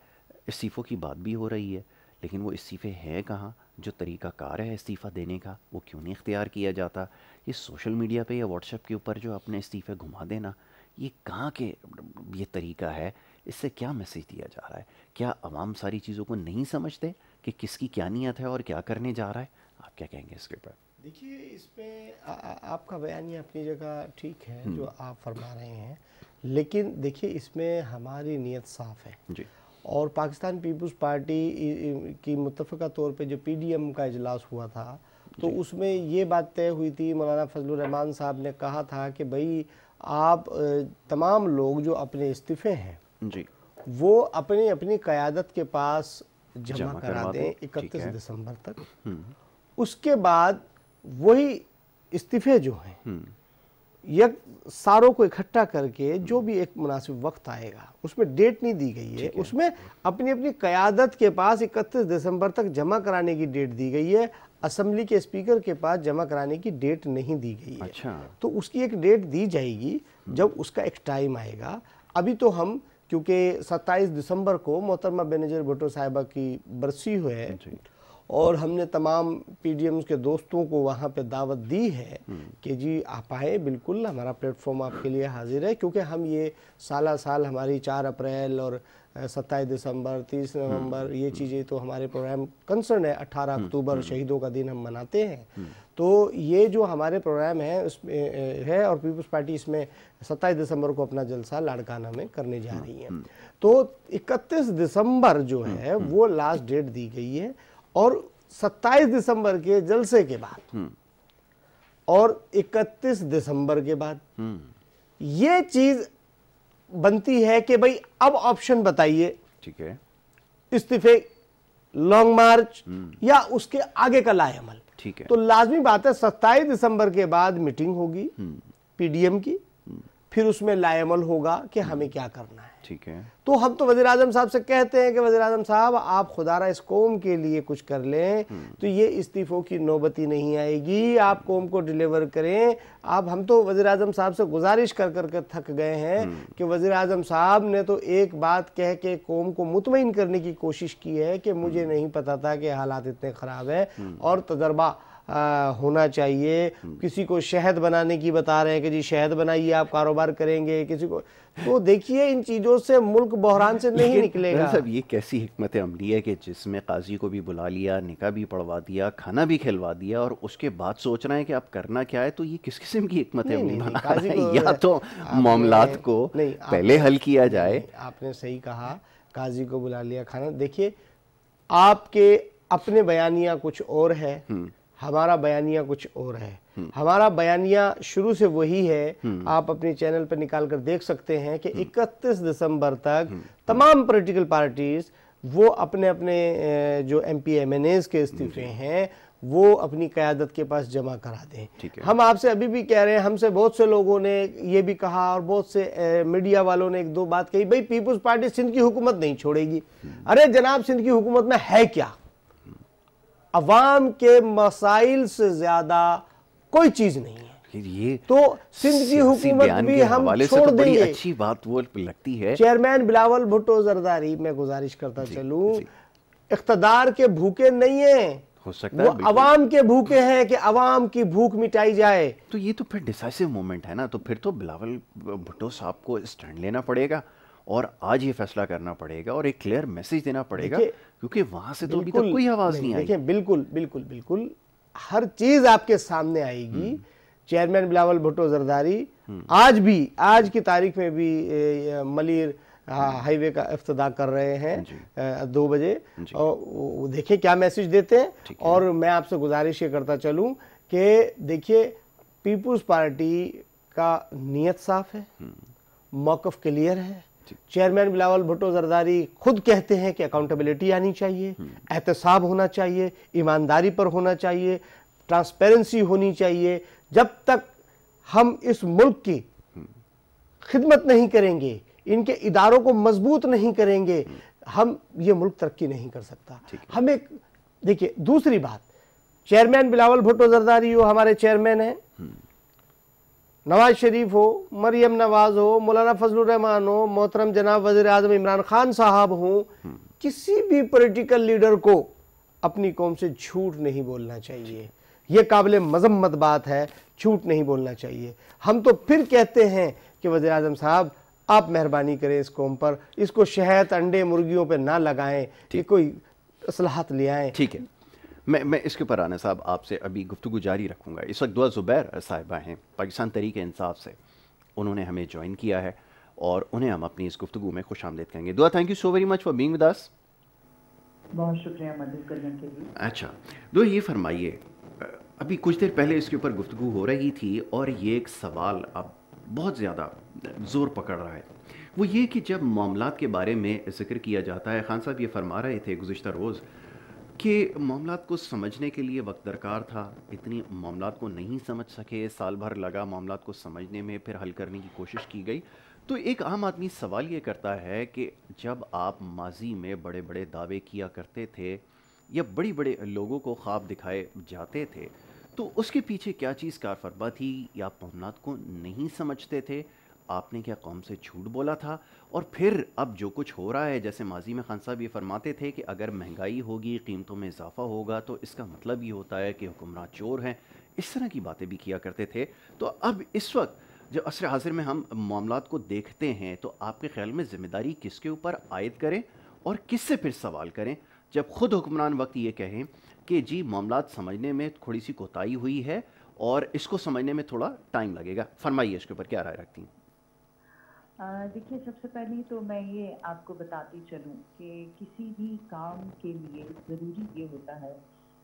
استعفوں کی بات بھی ہو رہی ہے, لیکن وہ استعفے ہیں کہاں؟ جو طریقہ کار ہے استعفیٰ دینے کا وہ کیوں نہیں اختیار کیا جاتا؟ یہ سوشل میڈیا پہ یا واٹس ایپ کے اوپر جو اپنے استعفے گھما دینا, یہ کہاں کے یہ طریقہ ہے؟ اس سے کیا میسیج دیا جا رہا ہے؟ کیا عوام ساری چیزوں کو نہیں سمجھتے کہ کس کی کیا نیت ہے اور کیا کرنے جا رہا ہے؟ آپ کیا کہیں گے اس کے اوپر؟ دیکھیے, اس میں آپ کا بیانیہ اپنی جگہ ٹھیک ہے جو آپ فرما رہے ہیں, لیکن دیکھیے اس میں ہماری نیت صاف ہے جی. اور پاکستان پیپلز پارٹی کی متفقہ طور پہ جو پی ڈی ایم کا اجلاس ہوا تھا تو اس میں یہ بات طے ہوئی تھی, مولانا فضل الرحمان صاحب نے کہا تھا کہ بھئی آپ تمام لوگ جو اپنے استعفے ہیں جی وہ اپنی اپنی قیادت کے پاس جمع کرا دیں 31 دسمبر تک. اس کے بعد وہی استعفے جو ہیں یک ساروں کو اکٹھا کر کے جو بھی ایک مناسب وقت آئے گا, اس میں ڈیٹ نہیں دی گئی ہے, اس میں اپنی اپنی قیادت کے پاس 31 دسمبر تک جمع کرانے کی ڈیٹ دی گئی ہے, اسمبلی کے اسپیکر کے پاس جمع کرانے کی ڈیٹ نہیں دی گئی ہے. تو اس کی ایک ڈیٹ دی جائے گی جب اس کا ایک ٹائم آئے گا. ابھی تو ہم کیونکہ 27 دسمبر کو محترمہ بینظیر بھٹو صاحبہ کی برسی ہوئے اور ہم نے تمام پی ڈی ایمز کے دوستوں کو وہاں پہ دعوت دی ہے کہ جی آپ آئے, بالکل ہمارا پلیٹ فارم آپ کے لیے حاضر ہے, کیونکہ ہم یہ سالہ سال ہماری 4 اپریل اور 27 دسمبر 30 نومبر یہ چیزیں تو ہمارے پروگرام کنسرن ہے. 18 اکتوبر شہیدوں کا دن ہم مناتے ہیں, تو یہ جو ہمارے پروگرام ہے اس میں ہے, اور پیپلز پارٹی اس میں 27 دسمبر کو اپنا جلسہ لاڑکانہ میں کرنے جا رہی ہے. تو 31 دسمبر جو ہے وہ لاسٹ ڈیٹ دی گئی ہے, اور 27 دسمبر کے جلسے کے بعد اور 31 دسمبر کے بعد یہ چیز بنتی ہے کہ بھئی اب آپشن بتائیے, ٹھیک ہے, استعفے, لانگ مارچ یا اس کے آگے کا لائے عمل. ٹھیک ہے, تو لازمی بات ہے 27 دسمبر کے بعد میٹنگ ہوگی پی ڈی ایم کی, پھر اس میں لائے عمل ہوگا کہ ہمیں کیا کرنا ہے. ٹھیک ہے, تو ہم تو وزیر اعظم صاحب سے کہتے ہیں کہ وزیر اعظم صاحب آپ خدا را اس قوم کے لیے کچھ کر لیں, تو یہ استعفوں کی نوبتی نہیں آئے گی, آپ قوم کو ڈیلیور کریں. ہم تو وزیر اعظم صاحب سے گزارش کر کر تھک گئے ہیں کہ وزیر اعظم صاحب نے تو ایک بات کہہ کے قوم کو مطمئن کرنے کی کوشش کی ہے کہ مجھے نہیں پتا تھا کہ حالات اتنے خراب ہیں اور تجربہ ہونا چاہیے. کسی کو شہد بنانے کی بتا رہے ہیں کہ جی شہد بنائیے آپ کاروبار کریں گے, کسی کو, تو دیکھیے ان چیزوں سے ملک بحران سے نہیں نکلے گا. صاحب یہ کیسی حکمت عملی ہے کہ جس میں قاضی کو بھی بلا لیا, نکاح بھی پڑھوا دیا, کھانا بھی کھلوا دیا, اور اس کے بعد سوچ رہے ہیں کہ آپ کرنا کیا ہے؟ تو یہ کس قسم کی حکمت عملی بنا رہا ہے؟ یا تو معاملات کو پہلے حل کیا جائے. آپ نے صحیح کہا, قاضی کو بلا لیا, کھانا. دیکھیے آپ کے اپنے بیانیہ کچھ اور ہے, ہمارا بیانیہ کچھ اور ہے. ہمارا بیانیہ شروع سے وہی ہے, آپ اپنے چینل پر نکال کر دیکھ سکتے ہیں کہ 31 دسمبر تک تمام پولیٹیکل پارٹیز وہ اپنے اپنے جو M P M N As کے استعفے ہیں وہ اپنی قیادت کے پاس جمع کرا دیں. ہم آپ سے ابھی بھی کہہ رہے ہیں, ہم سے بہت سے لوگوں نے یہ بھی کہا اور بہت سے میڈیا والوں نے ایک دو بات کہی, بھئی پیپلز پارٹی سندھ کی حکومت نہیں چھوڑے گی. ارے جناب, سندھ کی حکومت میں ہے کیا؟ عوام کے مسائل سے زیادہ کوئی چیز نہیں ہے. یہ تو سندھ کی حکومت بھی ہم چھوڑ دیں گے. اچھی بات وہ لگتی ہے. چیئرمین بلاول بھٹو زرداری, میں گزارش کرتا چلوں, اقتدار کے بھوکے نہیں ہیں, وہ عوام کے بھوکے ہیں کہ عوام کی بھوک مٹائی جائے. تو یہ تو پھر ڈیسائسو مومنٹ ہے نا, تو پھر تو بلاول بھٹو صاحب کو اسٹینڈ لینا پڑے گا اور آج یہ فیصلہ کرنا پڑے گا اور ایک کلیئر میسیج دینا پڑے گا, کیونکہ وہاں سے تو ابھی تک کوئی آواز نہیں آئی. دیکھیں بالکل بالکل بالکل ہر چیز آپ کے سامنے آئے گی. چیئرمین بلاول بھٹو زرداری آج بھی, آج کی تاریخ میں بھی ملیر ہائی وے کا افتتاح کر رہے ہیں 2 بجے, اور دیکھیں کیا میسیج دیتے ہیں. اور میں آپ سے گزارش یہ کرتا چلوں کہ دیکھیے پیپلز پارٹی کا نیت صاف ہے, موقف کلیئر ہے. چیئرمین بلاول بھٹو زرداری خود کہتے ہیں کہ اکاؤنٹیبلٹی آنی چاہیے, احتساب ہونا چاہیے, ایمانداری پر ہونا چاہیے, ٹرانسپیرنسی ہونی چاہیے. جب تک ہم اس ملک کی خدمت نہیں کریں گے, ان کے اداروں کو مضبوط نہیں کریں گے, ہم یہ ملک ترقی نہیں کر سکتا. ہم ایک دیکھیے دوسری بات, چیئرمین بلاول بھٹو زرداری وہ ہمارے چیئرمین ہیں, نواز شریف ہو, مریم نواز ہو, مولانا فضل الرحمان ہو, محترم جناب وزیر اعظم عمران خان صاحب ہوں, کسی بھی پولیٹیکل لیڈر کو اپنی قوم سے جھوٹ نہیں بولنا چاہیے. یہ قابل مذمت بات ہے, جھوٹ نہیں بولنا چاہیے. ہم تو پھر کہتے ہیں کہ وزیر اعظم صاحب آپ مہربانی کریں اس قوم پر, اس کو شہد انڈے مرغیوں پہ نہ لگائیں, کہ کوئی اصلاحات لے آئیں. ٹھیک ہے, میں اس کے اوپر رانا صاحب آپ سے ابھی گفتگو جاری رکھوں گا. اس وقت دعا زبیر صاحبہ ہیں پاکستان تحریک انصاف سے, انہوں نے ہمیں جوائن کیا ہے اور انہیں ہم اپنی اس گفتگو میں خوش آمدید کہیں گے. دعا thank you so very much for being with us. بہت شکریہ مدد کرنے کے لیے. اچھا دعا یہ فرمائیے, ابھی کچھ دیر پہلے اس کے اوپر گفتگو ہو رہی تھی اور یہ ایک سوال اب بہت زیادہ زور پکڑ رہا ہے, وہ یہ کہ جب معاملات کے بارے میں ذکر کیا جاتا ہے, خان صاحب یہ فرما رہے تھے گزشتہ روز کہ معاملات کو سمجھنے کے لیے وقت درکار تھا, اتنی معاملات کو نہیں سمجھ سکے, سال بھر لگا معاملات کو سمجھنے میں, پھر حل کرنے کی کوشش کی گئی. تو ایک عام آدمی سوال یہ کرتا ہے کہ جب آپ ماضی میں بڑے بڑے دعوے کیا کرتے تھے یا بڑی بڑے لوگوں کو خواب دکھائے جاتے تھے, تو اس کے پیچھے کیا چیز کار فرما تھی, یا آپ معاملات کو نہیں سمجھتے تھے, آپ نے کیا قوم سے جھوٹ بولا تھا, اور پھر اب جو کچھ ہو رہا ہے, جیسے ماضی میں خان صاحب یہ فرماتے تھے کہ اگر مہنگائی ہوگی, قیمتوں میں اضافہ ہوگا تو اس کا مطلب یہ ہوتا ہے کہ حکمراں چور ہیں, اس طرح کی باتیں بھی کیا کرتے تھے. تو اب اس وقت جو عصر حاضر میں ہم معاملات کو دیکھتے ہیں, تو آپ کے خیال میں ذمہ داری کس کے اوپر عائد کریں اور کس سے پھر سوال کریں, جب خود حکمران وقت یہ کہیں کہ جی معاملات سمجھنے میں تھوڑی سی کوتاہی ہوئی ہے اور اس کو سمجھنے میں تھوڑا ٹائم لگے گا. فرمائیے اس کے اوپر کیا رائے رکھتی ہیں؟ دیکھیے سب سے پہلے تو میں یہ آپ کو بتاتی چلوں کہ کسی بھی کام کے لیے ضروری یہ ہوتا ہے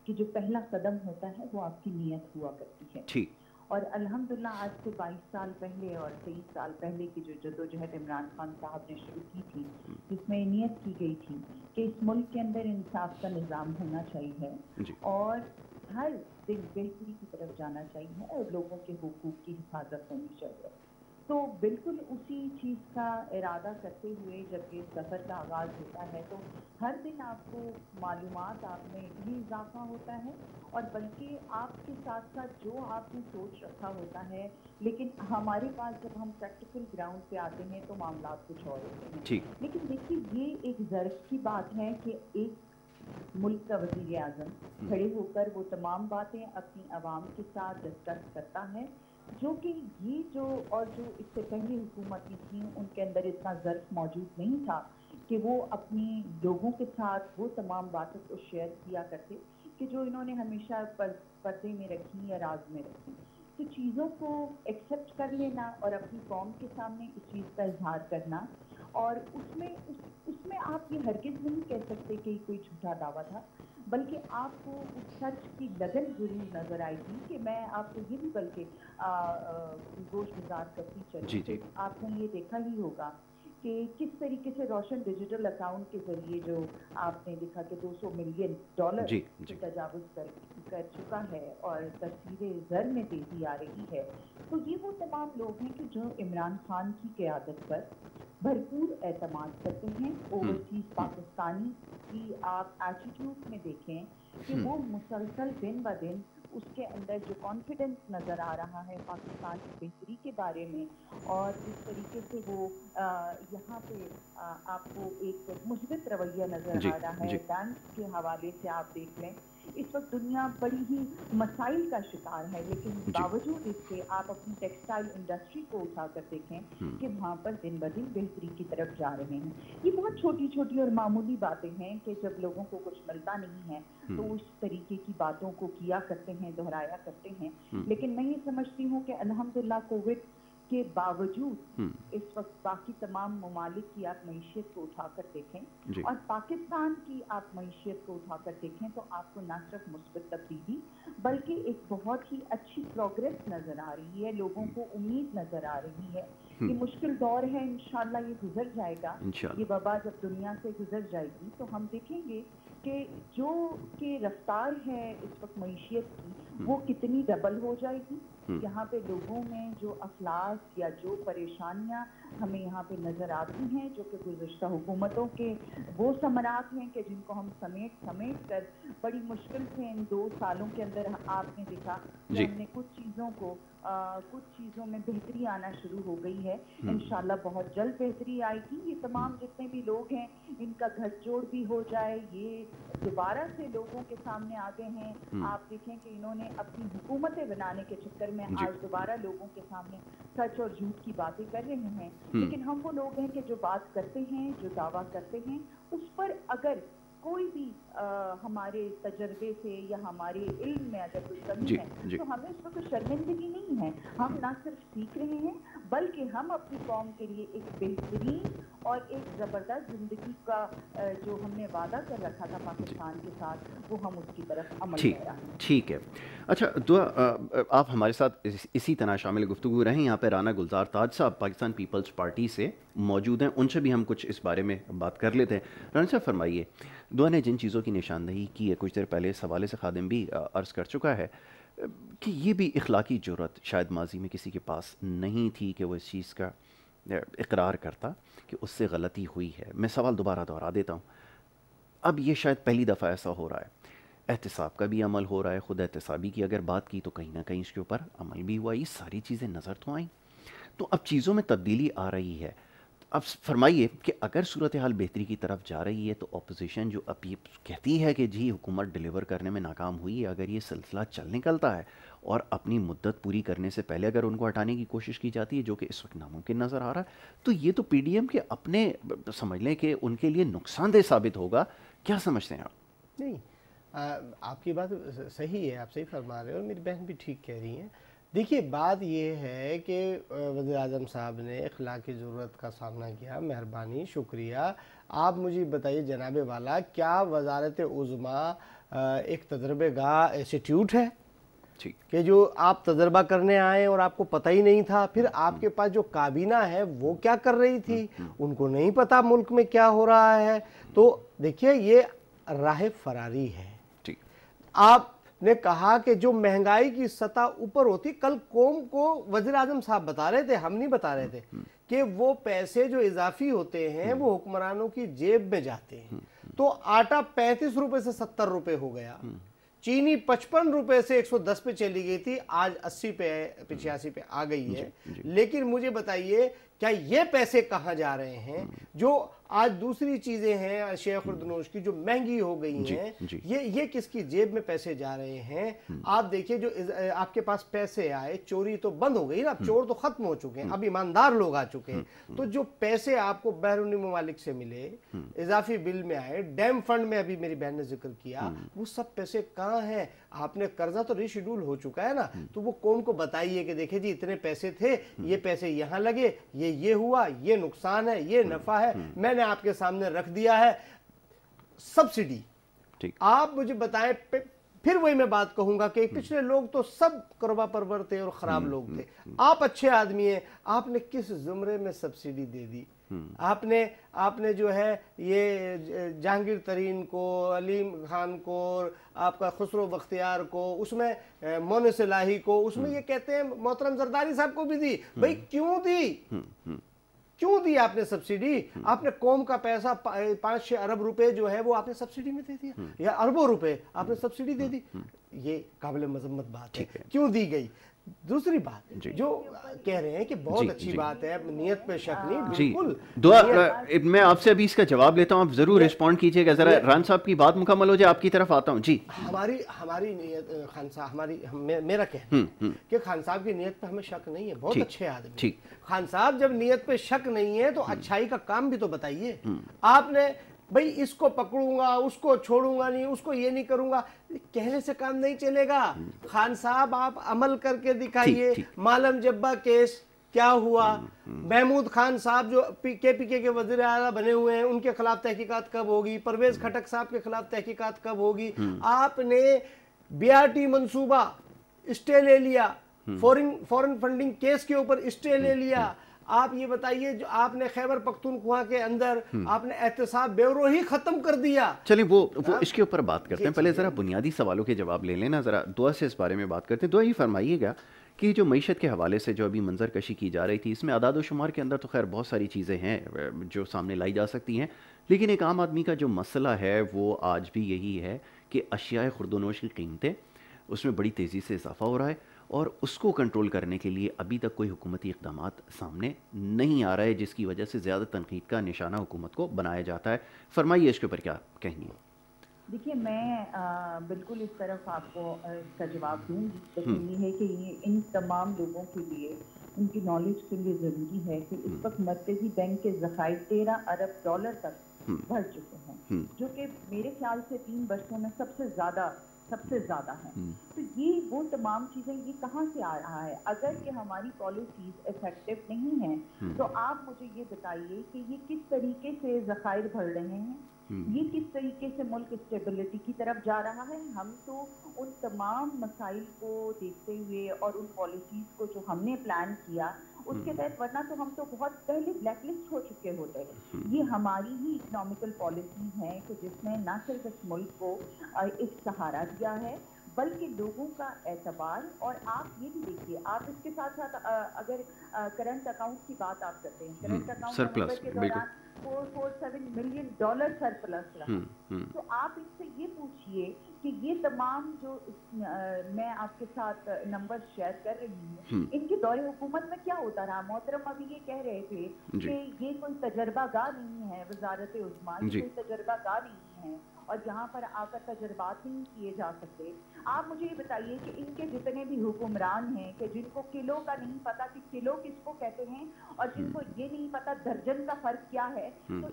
کہ جو پہلا قدم ہوتا ہے وہ آپ کی نیت ہوا کرتی ہے. ٹھیک. اور الحمدللہ آج سے 22 سال پہلے اور 23 سال پہلے کی جو جدوجہد عمران خان صاحب نے شروع کی تھی, جس میں نیت کی گئی تھی کہ اس ملک کے اندر انصاف کا نظام ہونا چاہیے اور ہر دن بہتری کی طرف جانا چاہیے اور لوگوں کے حقوق کی حفاظت ہونی چاہیے. تو بالکل اسی چیز کا ارادہ کرتے ہوئے جب یہ سفر کا آغاز ہوتا ہے تو ہر دن آپ کو معلومات آپ میں بھی اضافہ ہوتا ہے, اور بلکہ آپ کے ساتھ ساتھ جو آپ نے سوچ رکھا ہوتا ہے, لیکن ہمارے پاس جب ہم پریکٹیکل گراؤنڈ پہ آتے ہیں تو معاملات کچھ اور ہوتے ہیں. لیکن دیکھیے یہ ایک ظرف کی بات ہے کہ ایک ملک کا وزیر اعظم کھڑے ہو کر وہ تمام باتیں اپنی عوام کے ساتھ ڈسکس کرتا ہے, جو کہ یہ جو اس سے پہلی حکومتیں تھیں ان کے اندر اتنا ظرف موجود نہیں تھا کہ وہ اپنی لوگوں کے ساتھ وہ تمام باتوں کو شیئر کیا کرتے کہ جو انہوں نے ہمیشہ پردے میں رکھی یا راز میں رکھی. تو چیزوں کو ایکسیپٹ کر لینا اور اپنی قوم کے سامنے اس چیز کا اظہار کرنا, اور اس میں آپ یہ ہرگز نہیں کہہ سکتے کہ کوئی جھوٹا دعویٰ تھا, بلکہ آپ کو اس سچ کی لگن ضرور نظر آئے گی. کہ میں آپ کو یہ بھی بلکہ گوش گزار کرتی چلوں کہ آپ نے یہ دیکھا ہی ہوگا کہ کس طریقے سے روشن ڈیجیٹل اکاؤنٹ کے ذریعے جو آپ نے دیکھا کہ $200 ملین کی تجاوز کر چکا ہے اور تصویر زر میں تیزی آ رہی ہے. تو یہ وہ تمام لوگ ہیں کہ جو عمران خان کی قیادت پر بھرپور اعتماد کرتے ہیں. اوورسیز پاکستانی کی آپ ایٹیٹیوڈ میں دیکھیں کہ وہ مسلسل دن بہ دن اس کے اندر جو کانفیڈنس نظر آ رہا ہے پاکستان کی بہتری کے بارے میں, اور جس طریقے سے وہ یہاں پہ آپ کو ایک مثبت رویہ نظر آ رہا ہے. ڈانس کے حوالے سے آپ دیکھ لیں इस वक्त दुनिया बड़ी ही मसाइल का शिकार है, लेकिन बावजूद इसके आप अपनी टेक्सटाइल इंडस्ट्री को उठाकर देखें कि वहाँ पर दिन ब दिन बेहतरी की तरफ जा रहे हैं। ये बहुत छोटी छोटी और मामूली बातें हैं कि जब लोगों को कुछ मिलता नहीं है तो उस तरीके की बातों को किया करते हैं, दोहराया करते हैं। लेकिन मैं ये समझती हूँ कि अल्हम्दुलिल्लाह कोविड के बावजूद इस वक्त बाकी तमाम ममालिक की आप मईशियत को उठाकर देखें और पाकिस्तान की आप मईशियत को उठाकर देखें तो आपको न सिर्फ मुस्बत तब्दीली बल्कि एक बहुत ही अच्छी प्रोग्रेस नजर आ रही है, लोगों को उम्मीद नजर आ रही है। ये मुश्किल दौर है, इंशाल्लाह ये गुजर जाएगा। ये वबा जब दुनिया से गुजर जाएगी तो हम देखेंगे कि जो कि रफ्तार है इस वक्त मईशियत की वो कितनी डबल हो जाएगी। यहाँ पे लोगों में जो अफलास या जो परेशानियाँ हमें यहाँ पे नज़र आती हैं जो कि गुज़श्ता हुकूमतों के वो समरात हैं कि जिनको हम समेट कर बड़ी मुश्किल से इन 2 सालों के अंदर आपने देखा कि हमने कुछ चीज़ों में बेहतरी आना शुरू हो गई है। इंशाल्लाह बहुत जल्द बेहतरी आएगी। ये तमाम जितने भी लोग हैं इनका घसजोड़ भी हो जाए, ये दोबारा से लोगों के सामने आ गए हैं। आप देखें कि इन्होंने अपनी हुकूमतें बनाने के चक्कर में आज दोबारा लोगों के सामने सच और झूठ की बातें कर रहे हैं। लेकिन हम वो लोग हैं कि जो बात करते हैं, जो दावा करते हैं, उस पर अगर कोई भी हमारे तजर्बे से या हमारे इल्म में अगर कोई कमी है तो हमें उस पर कोई शर्मिंदगी नहीं है। हम ना सिर्फ सीख रहे हैं बल्कि हम अपनी कौम के लिए एक बेहतरीन और एक ज़बरदस्त ज़िंदगी का जो हमने वादा कर रखा था पाकिस्तान के साथ वो हम उसकी तरफ अमल कर रहे हैं। ठीक है। अच्छा दुआ, आप हमारे साथ इसी तरह शामिल गुफ्तगू रहें। यहाँ पे राना गुलजार ताज साहब पाकिस्तान पीपल्स पार्टी से मौजूद हैं, उनसे भी हम कुछ इस बारे में बात कर लेते हैं। राना साहब फरमाइए, दुआ ने जिन चीज़ों की निशानदही की है, कुछ देर पहले इस हवाले से खादिम भी अर्ज़ कर चुका है कि ये भी इखलाकी जुर्रत शायद माजी में किसी के पास नहीं थी कि वो इस चीज़ का इकरार करता कि उससे गलती हुई है। मैं सवाल दोबारा दोहरा देता हूँ, अब ये शायद पहली दफ़ा ऐसा हो रहा है, एहतिसाब का भी अमल हो रहा है, ख़ुद एहतिसाबी की अगर बात की तो कहीं ना कहीं इसके ऊपर अमल भी हुआ, ये सारी चीज़ें नज़र तो आईं, तो अब चीज़ों में तब्दीली आ रही है। अब फरमाइए कि अगर सूरत हाल बेहतरी की तरफ जा रही है तो अपोजिशन जो अब ये कहती है कि जी हुकूमत डिलीवर करने में नाकाम हुई है, अगर ये सिलसिला चल निकलता है और अपनी मुद्दत पूरी करने से पहले अगर उनको हटाने की कोशिश की जाती है, जो कि इस वक्त नामुमकिन नज़र आ रहा है, तो ये तो पीडीएम के अपने समझ लें कि उनके लिए नुकसानदेह साबित होगा। क्या समझते हैं आप? नहीं, आपकी बात सही है, आप सही फरमा रहे हो और मेरी बहन भी ठीक कह रही हैं। देखिए बात ये है कि वज़ीर आज़म साहब ने इखलाक की ज़रूरत का सामना किया, मेहरबानी, शुक्रिया। आप मुझे बताइए जनाबे वाला, क्या वज़ारत उज़्मा एक तजर्बेगाह इंस्टीट्यूट है कि जो आप तजर्बा करने आए और आपको पता ही नहीं था? फिर आपके पास जो काबीना है वो क्या कर रही थी? उनको नहीं पता मुल्क में क्या हो रहा है। तो देखिए ये राह फरारी है। आपने कहा कि जो महंगाई की सतह ऊपर होती, कल कौम को वज़ीर आज़म साहब बता रहे थे, हम नहीं बता रहे थे, कि वो पैसे जो इजाफी होते हैं वो हुक्मरानों की जेब में जाते हैं। तो आटा 35 रुपए से 70 रुपए हो गया, चीनी 55 रुपए से 110 पे चली गई थी, आज 80 पे 85 पे आ गई है। लेकिन मुझे बताइए क्या ये पैसे कहाँ जा रहे हैं? जो आज दूसरी चीजें हैं अशिया खुर्दनोश की जो महंगी हो गई हैं, ये किसकी जेब में पैसे जा रहे हैं? आप देखिए जो आपके पास पैसे आए, चोरी तो बंद हो गई ना, चोर तो खत्म हो चुके हैं, अब ईमानदार लोग आ चुके हैं। तो जो पैसे आपको बैरूनी ममालिक से मिले, इजाफी बिल में आए, डैम फंड में अभी मेरी बहन ने जिक्र किया, वो सब पैसे कहाँ हैं? आपने कर्जा तो रिशेड्यूल हो चुका है ना, तो वो कौम को बताइए कि देखिए जी इतने पैसे थे, ये पैसे यहाँ लगे, ये हुआ, ये नुकसान है, ये नफा है, मैंने आपके सामने रख दिया है। सब्सिडी, आप मुझे बताएं, फिर वही मैं बात कहूंगा कि पिछले लोग तो सब करवा परवर थे और खराब लोग थे, आप अच्छे आदमी हैं, आपने किस जुमरे में सब्सिडी दे दी? आपने जो है ये जहांगीर तरीन को, अलीम खान को, आपका खुसरो बख्तियार को, उसमें मोनिस इलाही को, उसमें ये कहते हैं मोहतरम जरदारी साहब को भी दी। भाई क्यों दी? क्यों दी आपने सब्सिडी? आपने कौम का पैसा 5-6 अरब रुपए जो है वो आपने सब्सिडी में दे दिया, या अरबों रुपए आपने सब्सिडी दे दी। ये काबिल मजम्मत बात है। क्यों दी गई? दूसरी बात जो कह रहे हैं कि बहुत अच्छी बात है, नियत पे शक नहीं, बिल्कुल दुआ, मैं आपसे अभी इसका जवाब लेता हूँ, आप जरूर रिस्पॉन्ड कीजिएगा। जरा रान साहब की बात मुकम्मल हो जाए, आपकी तरफ आता हूँ जी। हमारी नियत खान साहब, मेरा कहना कि खान साहब की नियत पे हमें शक नहीं है, बहुत अच्छे आदमी। खान साहब जब नियत पे शक नहीं है तो अच्छाई का काम भी तो बताइए। आपने भाई इसको पकड़ूंगा, उसको छोड़ूंगा नहीं, उसको ये नहीं करूंगा, कहने से काम नहीं चलेगा। खान साहब आप अमल करके दिखाइए। मालम जब्बा केस क्या हुआ, महमूद खान साहब जो KPK के वज़ीर आला बने हुए हैं, उनके खिलाफ तहकीकात कब होगी, परवेज खटक साहब के खिलाफ तहकीकात कब होगी। आपने BRT मंसूबा स्टे ले लिया, फॉरेन फंडिंग केस के ऊपर स्टे ले लिया। आप ये बताइए, जो आपने खैबर पख्तूनख्वा के अंदर आपने एहतसाब ब्यूरो ही खत्म कर दिया। चलिए वो इसके ऊपर बात करते हैं, पहले जरा बुनियादी सवालों के जवाब ले लेना। जरा दुआ से इस बारे में बात करते हैं। दुआ, ये फरमाइएगा कि जो मईशत के हवाले से जो अभी मंजर कशी की जा रही थी, इसमें आदाद व शुमार के अंदर तो खैर बहुत सारी चीज़ें हैं जो सामने लाई जा सकती हैं, लेकिन एक आम आदमी का जो मसला है वो आज भी यही है कि अशियाए खुर्दोनोश की कीमतें, उसमें बड़ी तेज़ी से इजाफा हो रहा है और उसको कंट्रोल करने के लिए अभी तक कोई हुकूमती इक़दामात सामने नहीं आ रहा है, जिसकी वजह से ज़्यादा तनकीद का निशाना हुकूमत को बनाया जाता है। फरमाइए इसके ऊपर क्या कहेंगे? देखिए, मैं बिल्कुल इस तरफ आपको इसका जवाब दूंगी, लेकिन ये है कि ये इन तमाम लोगों के लिए, उनकी नॉलेज के लिए ज़रूरी है कि इस वक्त मरकज़ी बैंक के ज़खायर 13 अरब डॉलर तक बढ़ चुके हैं, जो कि मेरे ख्याल से 3 वर्षों में सबसे ज़्यादा है। तो ये वो तमाम चीज़ें, ये कहाँ से आ रहा है? अगर कि हमारी पॉलिसीज इफेक्टिव नहीं हैं, तो आप मुझे ये बताइए कि ये किस तरीके से ज़खायर बढ़ रहे हैं, ये किस तरीके से मुल्क स्टेबिलिटी की तरफ जा रहा है। हम तो उन तमाम मसाइल को देखते हुए और उन पॉलिसीज को जो हमने प्लान किया उसके तहत, वरना तो हम तो बहुत पहले ब्लैकलिस्ट हो चुके होते। ये हमारी ही इकोनॉमिकल पॉलिसीज हैं कि जिसमें न सिर्फ इस मुल्क को एक सहारा दिया है, बल्कि लोगों का एतबार। और आप ये भी देखिए, आप इसके साथ साथ अगर करंट अकाउंट की बात आप करते हैं, करंट अकाउंट के दौरान $447 मिलियन सरप्लस रहा। तो आप इनसे ये पूछिए कि ये तमाम जो मैं आपके साथ नंबर शेयर कर रही हूँ, इनके दौरे हुकूमत में क्या होता रहा। मोहतरम अभी ये कह रहे थे कि ये कोई तजर्बागार नहीं है, वजारत उज़्मा कोई तजर्बागार नहीं है और यहाँ पर आकर तजर्बात नहीं किए जा सकते। आप मुझे ये बताइए कि इनके जितने भी हुक्मरान हैं कि जिनको किलो का नहीं पता कि किलो किसको कहते हैं और जिनको ये नहीं पता दर्जन का फर्क क्या है, तो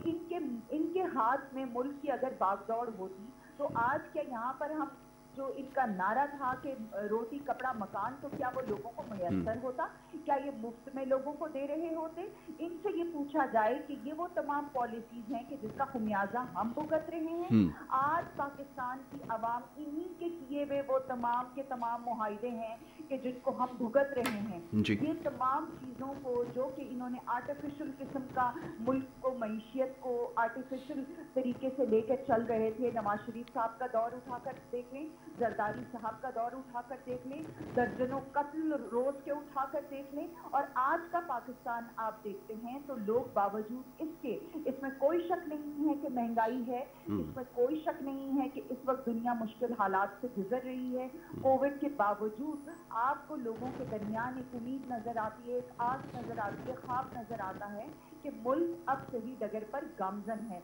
इनके हाथ में मुल्क की अगर बागदौड़ होती तो आज क्या यहाँ पर हम जो इनका नारा था कि रोटी कपड़ा मकान, तो क्या वो लोगों को मुयस्सर होता? क्या ये मुफ्त में लोगों को दे रहे होते? इनसे ये पूछा जाए कि ये वो तमाम पॉलिसीज हैं कि जिसका खुमियाजा हम भुगत रहे हैं। आज पाकिस्तान की आवाम इन्हीं के किए हुए वो तमाम के तमाम मुआहदे हैं कि जिनको हम भुगत रहे हैं। ये तमाम चीज़ों को जो कि इन्होंने आर्टिफिशियल किस्म का मुल्क को, मईशियत को आर्टिफिशियल तरीके से लेकर चल रहे थे। नवाज शरीफ साहब का दौर उठाकर देख लें, जरदारी साहब का दौर उठाकर देख लें, दर्जनों कत्ल रोज के उठाकर देख लें, और आज का पाकिस्तान आप देखते हैं तो लोग बावजूद इसके, इसमें कोई शक नहीं है कि महंगाई है, इसमें कोई शक नहीं है कि इस वक्त दुनिया मुश्किल हालात से गुजर रही है। कोविड के बावजूद आपको लोगों के दरमियान एक उम्मीद नजर आती है, एक आस नजर आती है, ख्वाब नजर आता है कि मुल्क अब सही डगर पर गामजन है।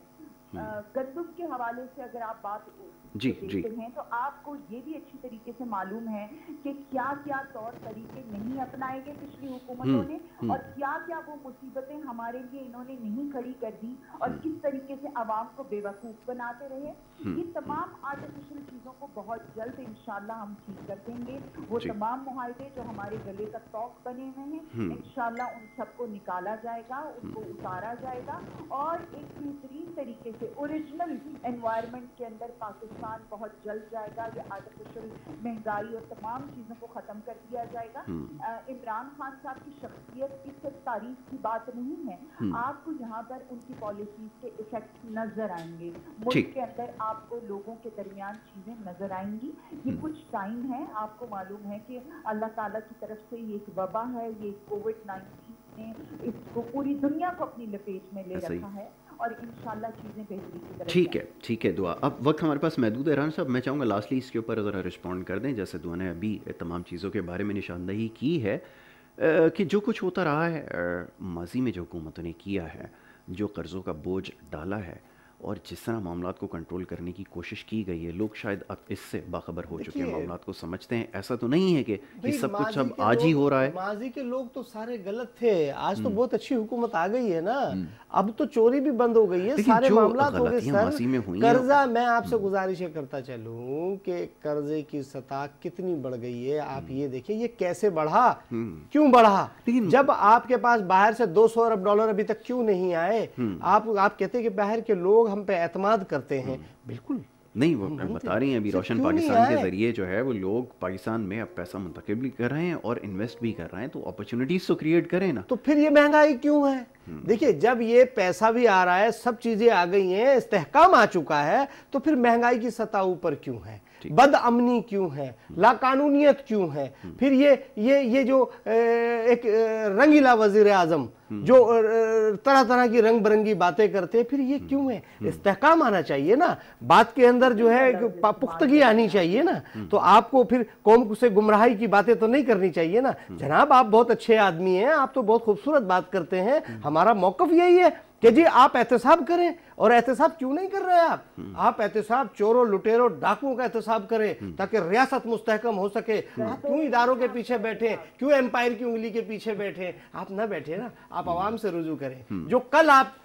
गंदम के हवाले से अगर आप बात देखते हैं तो आपको ये भी अच्छी तरीके से मालूम है कि क्या क्या तौर तरीके नहीं अपनाए गए पिछली हुकूमतों ने और क्या क्या वो मुसीबतें हमारे लिए इन्होंने नहीं खड़ी कर दी और किस तरीके से आवाम को बेवकूफ़ बनाते रहे। ये तमाम आर्टिफिशियल चीज़ों को बहुत जल्द इंशाल्लाह हम ठीक कर देंगे। वो तमाम मुआहदे जो हमारे गले का तौक बने हुए हैं, इंशाल्लाह उन सबको निकाला जाएगा, उनको उतारा जाएगा और एक बेहतरीन तरीके से ओरिजिनल एनवायरनमेंट के अंदर पाकिस्तान बहुत जल्द जाएगा। ये आर्टिफिशियल महंगाई और तमाम चीज़ों को ख़त्म कर दिया जाएगा। इमरान खान साहब की शख्सियत की सिर्फ तारीफ की बात नहीं है, आपको यहाँ पर उनकी पॉलिसीज के इफेक्ट नजर आएंगे, मुल्क के अंदर आपको लोगों के दरमियान चीज़ें नजर आएंगी। ये कुछ टाइम है, आपको मालूम है कि अल्लाह ताला की तरफ से ये एक वबा है, ये कोविड-19 ने इसको पूरी दुनिया को अपनी लपेट में ले रखा है اور انشاءاللہ چیزیں بہتری کی طرف ٹھیک ہے، ٹھیک ہے دعا. اب وقت ہمارے پاس محدود ہے. رحمان صاحب میں چاہوں گا لاسٹلی اس کے اوپر ذرا رسپونڈ کر دیں، جیسے دعا نے ابھی تمام چیزوں کے بارے میں نشاندہی کی ہے کہ جو کچھ ہوتا رہا ہے ماضی میں جو حکومتوں نے کیا ہے، جو قرضوں کا بوجھ ڈالا ہے اور جس طرح معاملات کو کنٹرول کرنے کی کوشش کی گئی ہے، لوگ شاید اب اس سے باخبر ہو چکے ہیں، معاملات کو سمجھتے ہیں. ایسا تو نہیں ہے کہ یہ سب کچھ اب آج ہی ہو رہا ہے. ماضی کے لوگ تو سارے غلط تھے، آج تو بہت اچھی حکومت آ گئی ہے نا، اب تو چوری بھی بند ہو گئی ہے، سارے معاملات ہو گئے. سر قرضہ، میں آپ سے گزارشیں کرتا چلوں کہ قرضے کی سطح کتنی بڑھ گئی ہے. آپ یہ دیکھیں یہ کیسے بڑھا، کیوں بڑھا؟ جب آپ کے پاس باہر سے 200 ارب ڈالر ابھی تک کیوں نہیں آئے؟ آپ کہتے ہیں کہ باہر کے لوگ ہم پہ اعتماد کرتے ہیں. بالکل نہیں، وہ بتا رہی ہیں ابھی روشن پاکستان کے ذریعے جو ہے وہ لوگ پاکستان میں اب پیسہ منتقل بھی کر رہے ہیں اور انویسٹ بھی کر رہے ہیں، تو اپرچونٹیز تو کریٹ کریں نا. تو پھر یہ مہنگائی کیوں ہے؟ دیکھیں جب یہ پیسہ بھی آ رہا ہے، سب چیزیں آ گئی ہیں، استحکام آ چکا ہے، تو پھر مہنگائی کی سطح اوپر کیوں ہے؟ بد امنی کیوں ہے؟ لا قانونیت کیوں ہے؟ پھر یہ جو ایک رنگیلا وزیر اعظم جو طرح طرح کی رنگ برنگی باتیں کرتے ہیں، پھر یہ کیوں ہے؟ استحکام آنا چاہیے نا، بات کے اندر جو ہے پختگی آنی چاہیے نا. تو آپ کو پھر قوم سے گمراہی کی باتیں تو نہیں کرنی چاہیے نا. جناب آپ بہت اچھے آدمی ہیں، آپ تو بہت خوبصورت بات کرتے ہیں. ہمارا موقف یہی ہے کہ جی آپ احتساب کریں. اور احتساب کیوں نہیں کر رہے آپ احتساب چوروں لٹیروں ڈاکوؤں کا احتساب کریں تاکہ ریاست مستحکم ہو سکے. آپ کیوں اداروں کے پیچھے بیٹھے، کیوں امپائر کی انگلی کے پیچھے بیٹھے؟ آپ نہ بیٹھے نا، آپ عوام سے رجوع کریں. جو کل آپ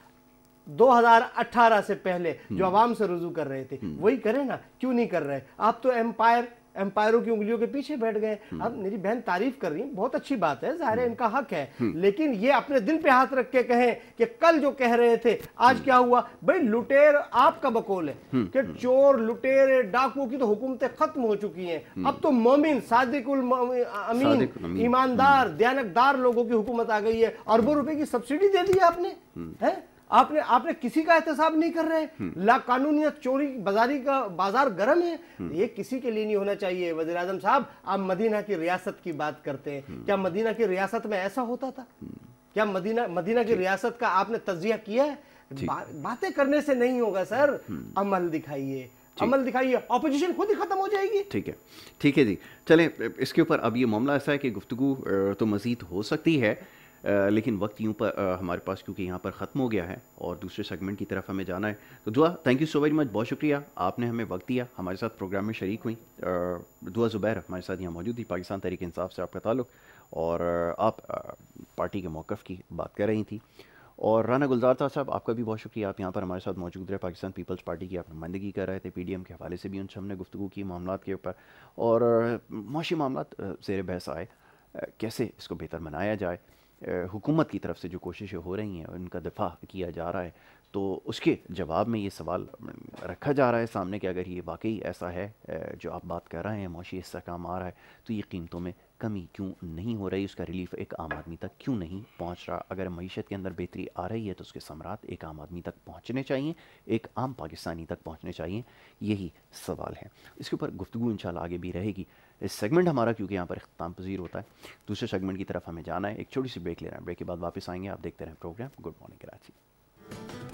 2018 سے پہلے جو عوام سے رجوع کر رہے تھے وہی کریں نا. کیوں نہیں کر رہے؟ آپ تو امپائروں کی انگلیوں کے پیچھے بیٹھ گئے. اب میری بہن تعریف کر رہی ہیں، بہت اچھی بات ہے، ظاہر ہے ان کا حق ہے، لیکن یہ اپنے دل پہ ہاتھ رکھ کے کہیں کہ کل جو کہہ رہے تھے آج کیا ہوا؟ بھئی لٹیر آپ کا بقول ہے کہ چور لٹیر ڈاکو کی تو حکومتیں ختم ہو چکی ہیں. اب تو مومن صادق الامین ایماندار دیانتدار لوگوں کی حکومت آ گئی ہے. اربوں روپے کی سبسڈی دے دی آپ نے. آپ نے کسی کا احتساب نہیں کر رہے. لا قانونیت، چوری بازاری کا بازار گرم ہے. یہ کسی کے لیے نہیں ہونا چاہیے. وزیر اعظم صاحب آپ مدینہ کی ریاست کی بات کرتے ہیں، کیا مدینہ کی ریاست میں ایسا ہوتا تھا؟ کیا مدینہ کی ریاست کا آپ نے تجزیہ کیا ہے؟ باتیں کرنے سے نہیں ہوگا سر، عمل دکھائیے، عمل دکھائیے، اپوزیشن خود ہی ختم ہو جائے گی. ٹھیک ہے جی. چلیں اس کے اوپر اب یہ معاملہ ایسا ہے کہ گفتگو تو مزید ہو سکتی ہے، لیکن وقت یوں پر ہمارے پاس کیونکہ یہاں پر ختم ہو گیا ہے اور دوسرے سیگمنٹ کی طرف ہمیں جانا ہے. تو دعا تھینک یو سو ویری مچ، بہت شکریہ، آپ نے ہمیں وقت دیا، ہمارے ساتھ پروگرام میں شریک ہوئیں. دعا زبیر ہمارے ساتھ یہاں موجود تھی، پاکستان تحریک انصاف سے آپ کا تعلق، اور آپ پارٹی کے موقف کی بات کر رہی تھیں. اور رانا گلزار صاحب آپ کا بھی بہت شکریہ، آپ یہاں پر ہمارے ساتھ موجود رہے، پاکستان پیپلز پارٹی کی آپ نمائندگی کر رہے تھے. پی ڈی ایم کے حوالے سے بھی ان سے ہم نے گفتگو کی معاملات کے اوپر، اور معاشی معاملات زیر بحث آئے، کیسے اس کو بہتر بنایا جائے. حکومت کی طرف سے جو کوششیں ہو رہی ہیں ان کا دفاع کیا جا رہا ہے، تو اس کے جواب میں یہ سوال رکھا جا رہا ہے سامنے کہ اگر یہ واقعی ایسا ہے جو آپ بات کر رہے ہیں، معاشی استحکام آ رہا ہے، تو یہ قیمتوں میں کمی کیوں نہیں ہو رہی؟ اس کا ریلیف ایک عام آدمی تک کیوں نہیں پہنچ رہا؟ اگر معیشت کے اندر بہتری آ رہی ہے تو اس کے ثمرات ایک عام آدمی تک پہنچنے چاہیے، ایک عام پاکستانی تک پہنچنے چاہیے. یہی سوال ہے. اس کے اوپر گفتگو انشاءاللہ آگے بھی رہے گی. اس سیگمنٹ ہمارا کیونکہ یہاں پر اختتام پذیر ہوتا ہے، دوسرے سیگمنٹ کی طرف ہمیں جانا ہے. ایک چھوٹی سی بریک لے رہے ہیں، بریک کے بعد واپس آئیں گے. آپ دیکھتے رہیں پروگرام گڈ مارننگ کراچی.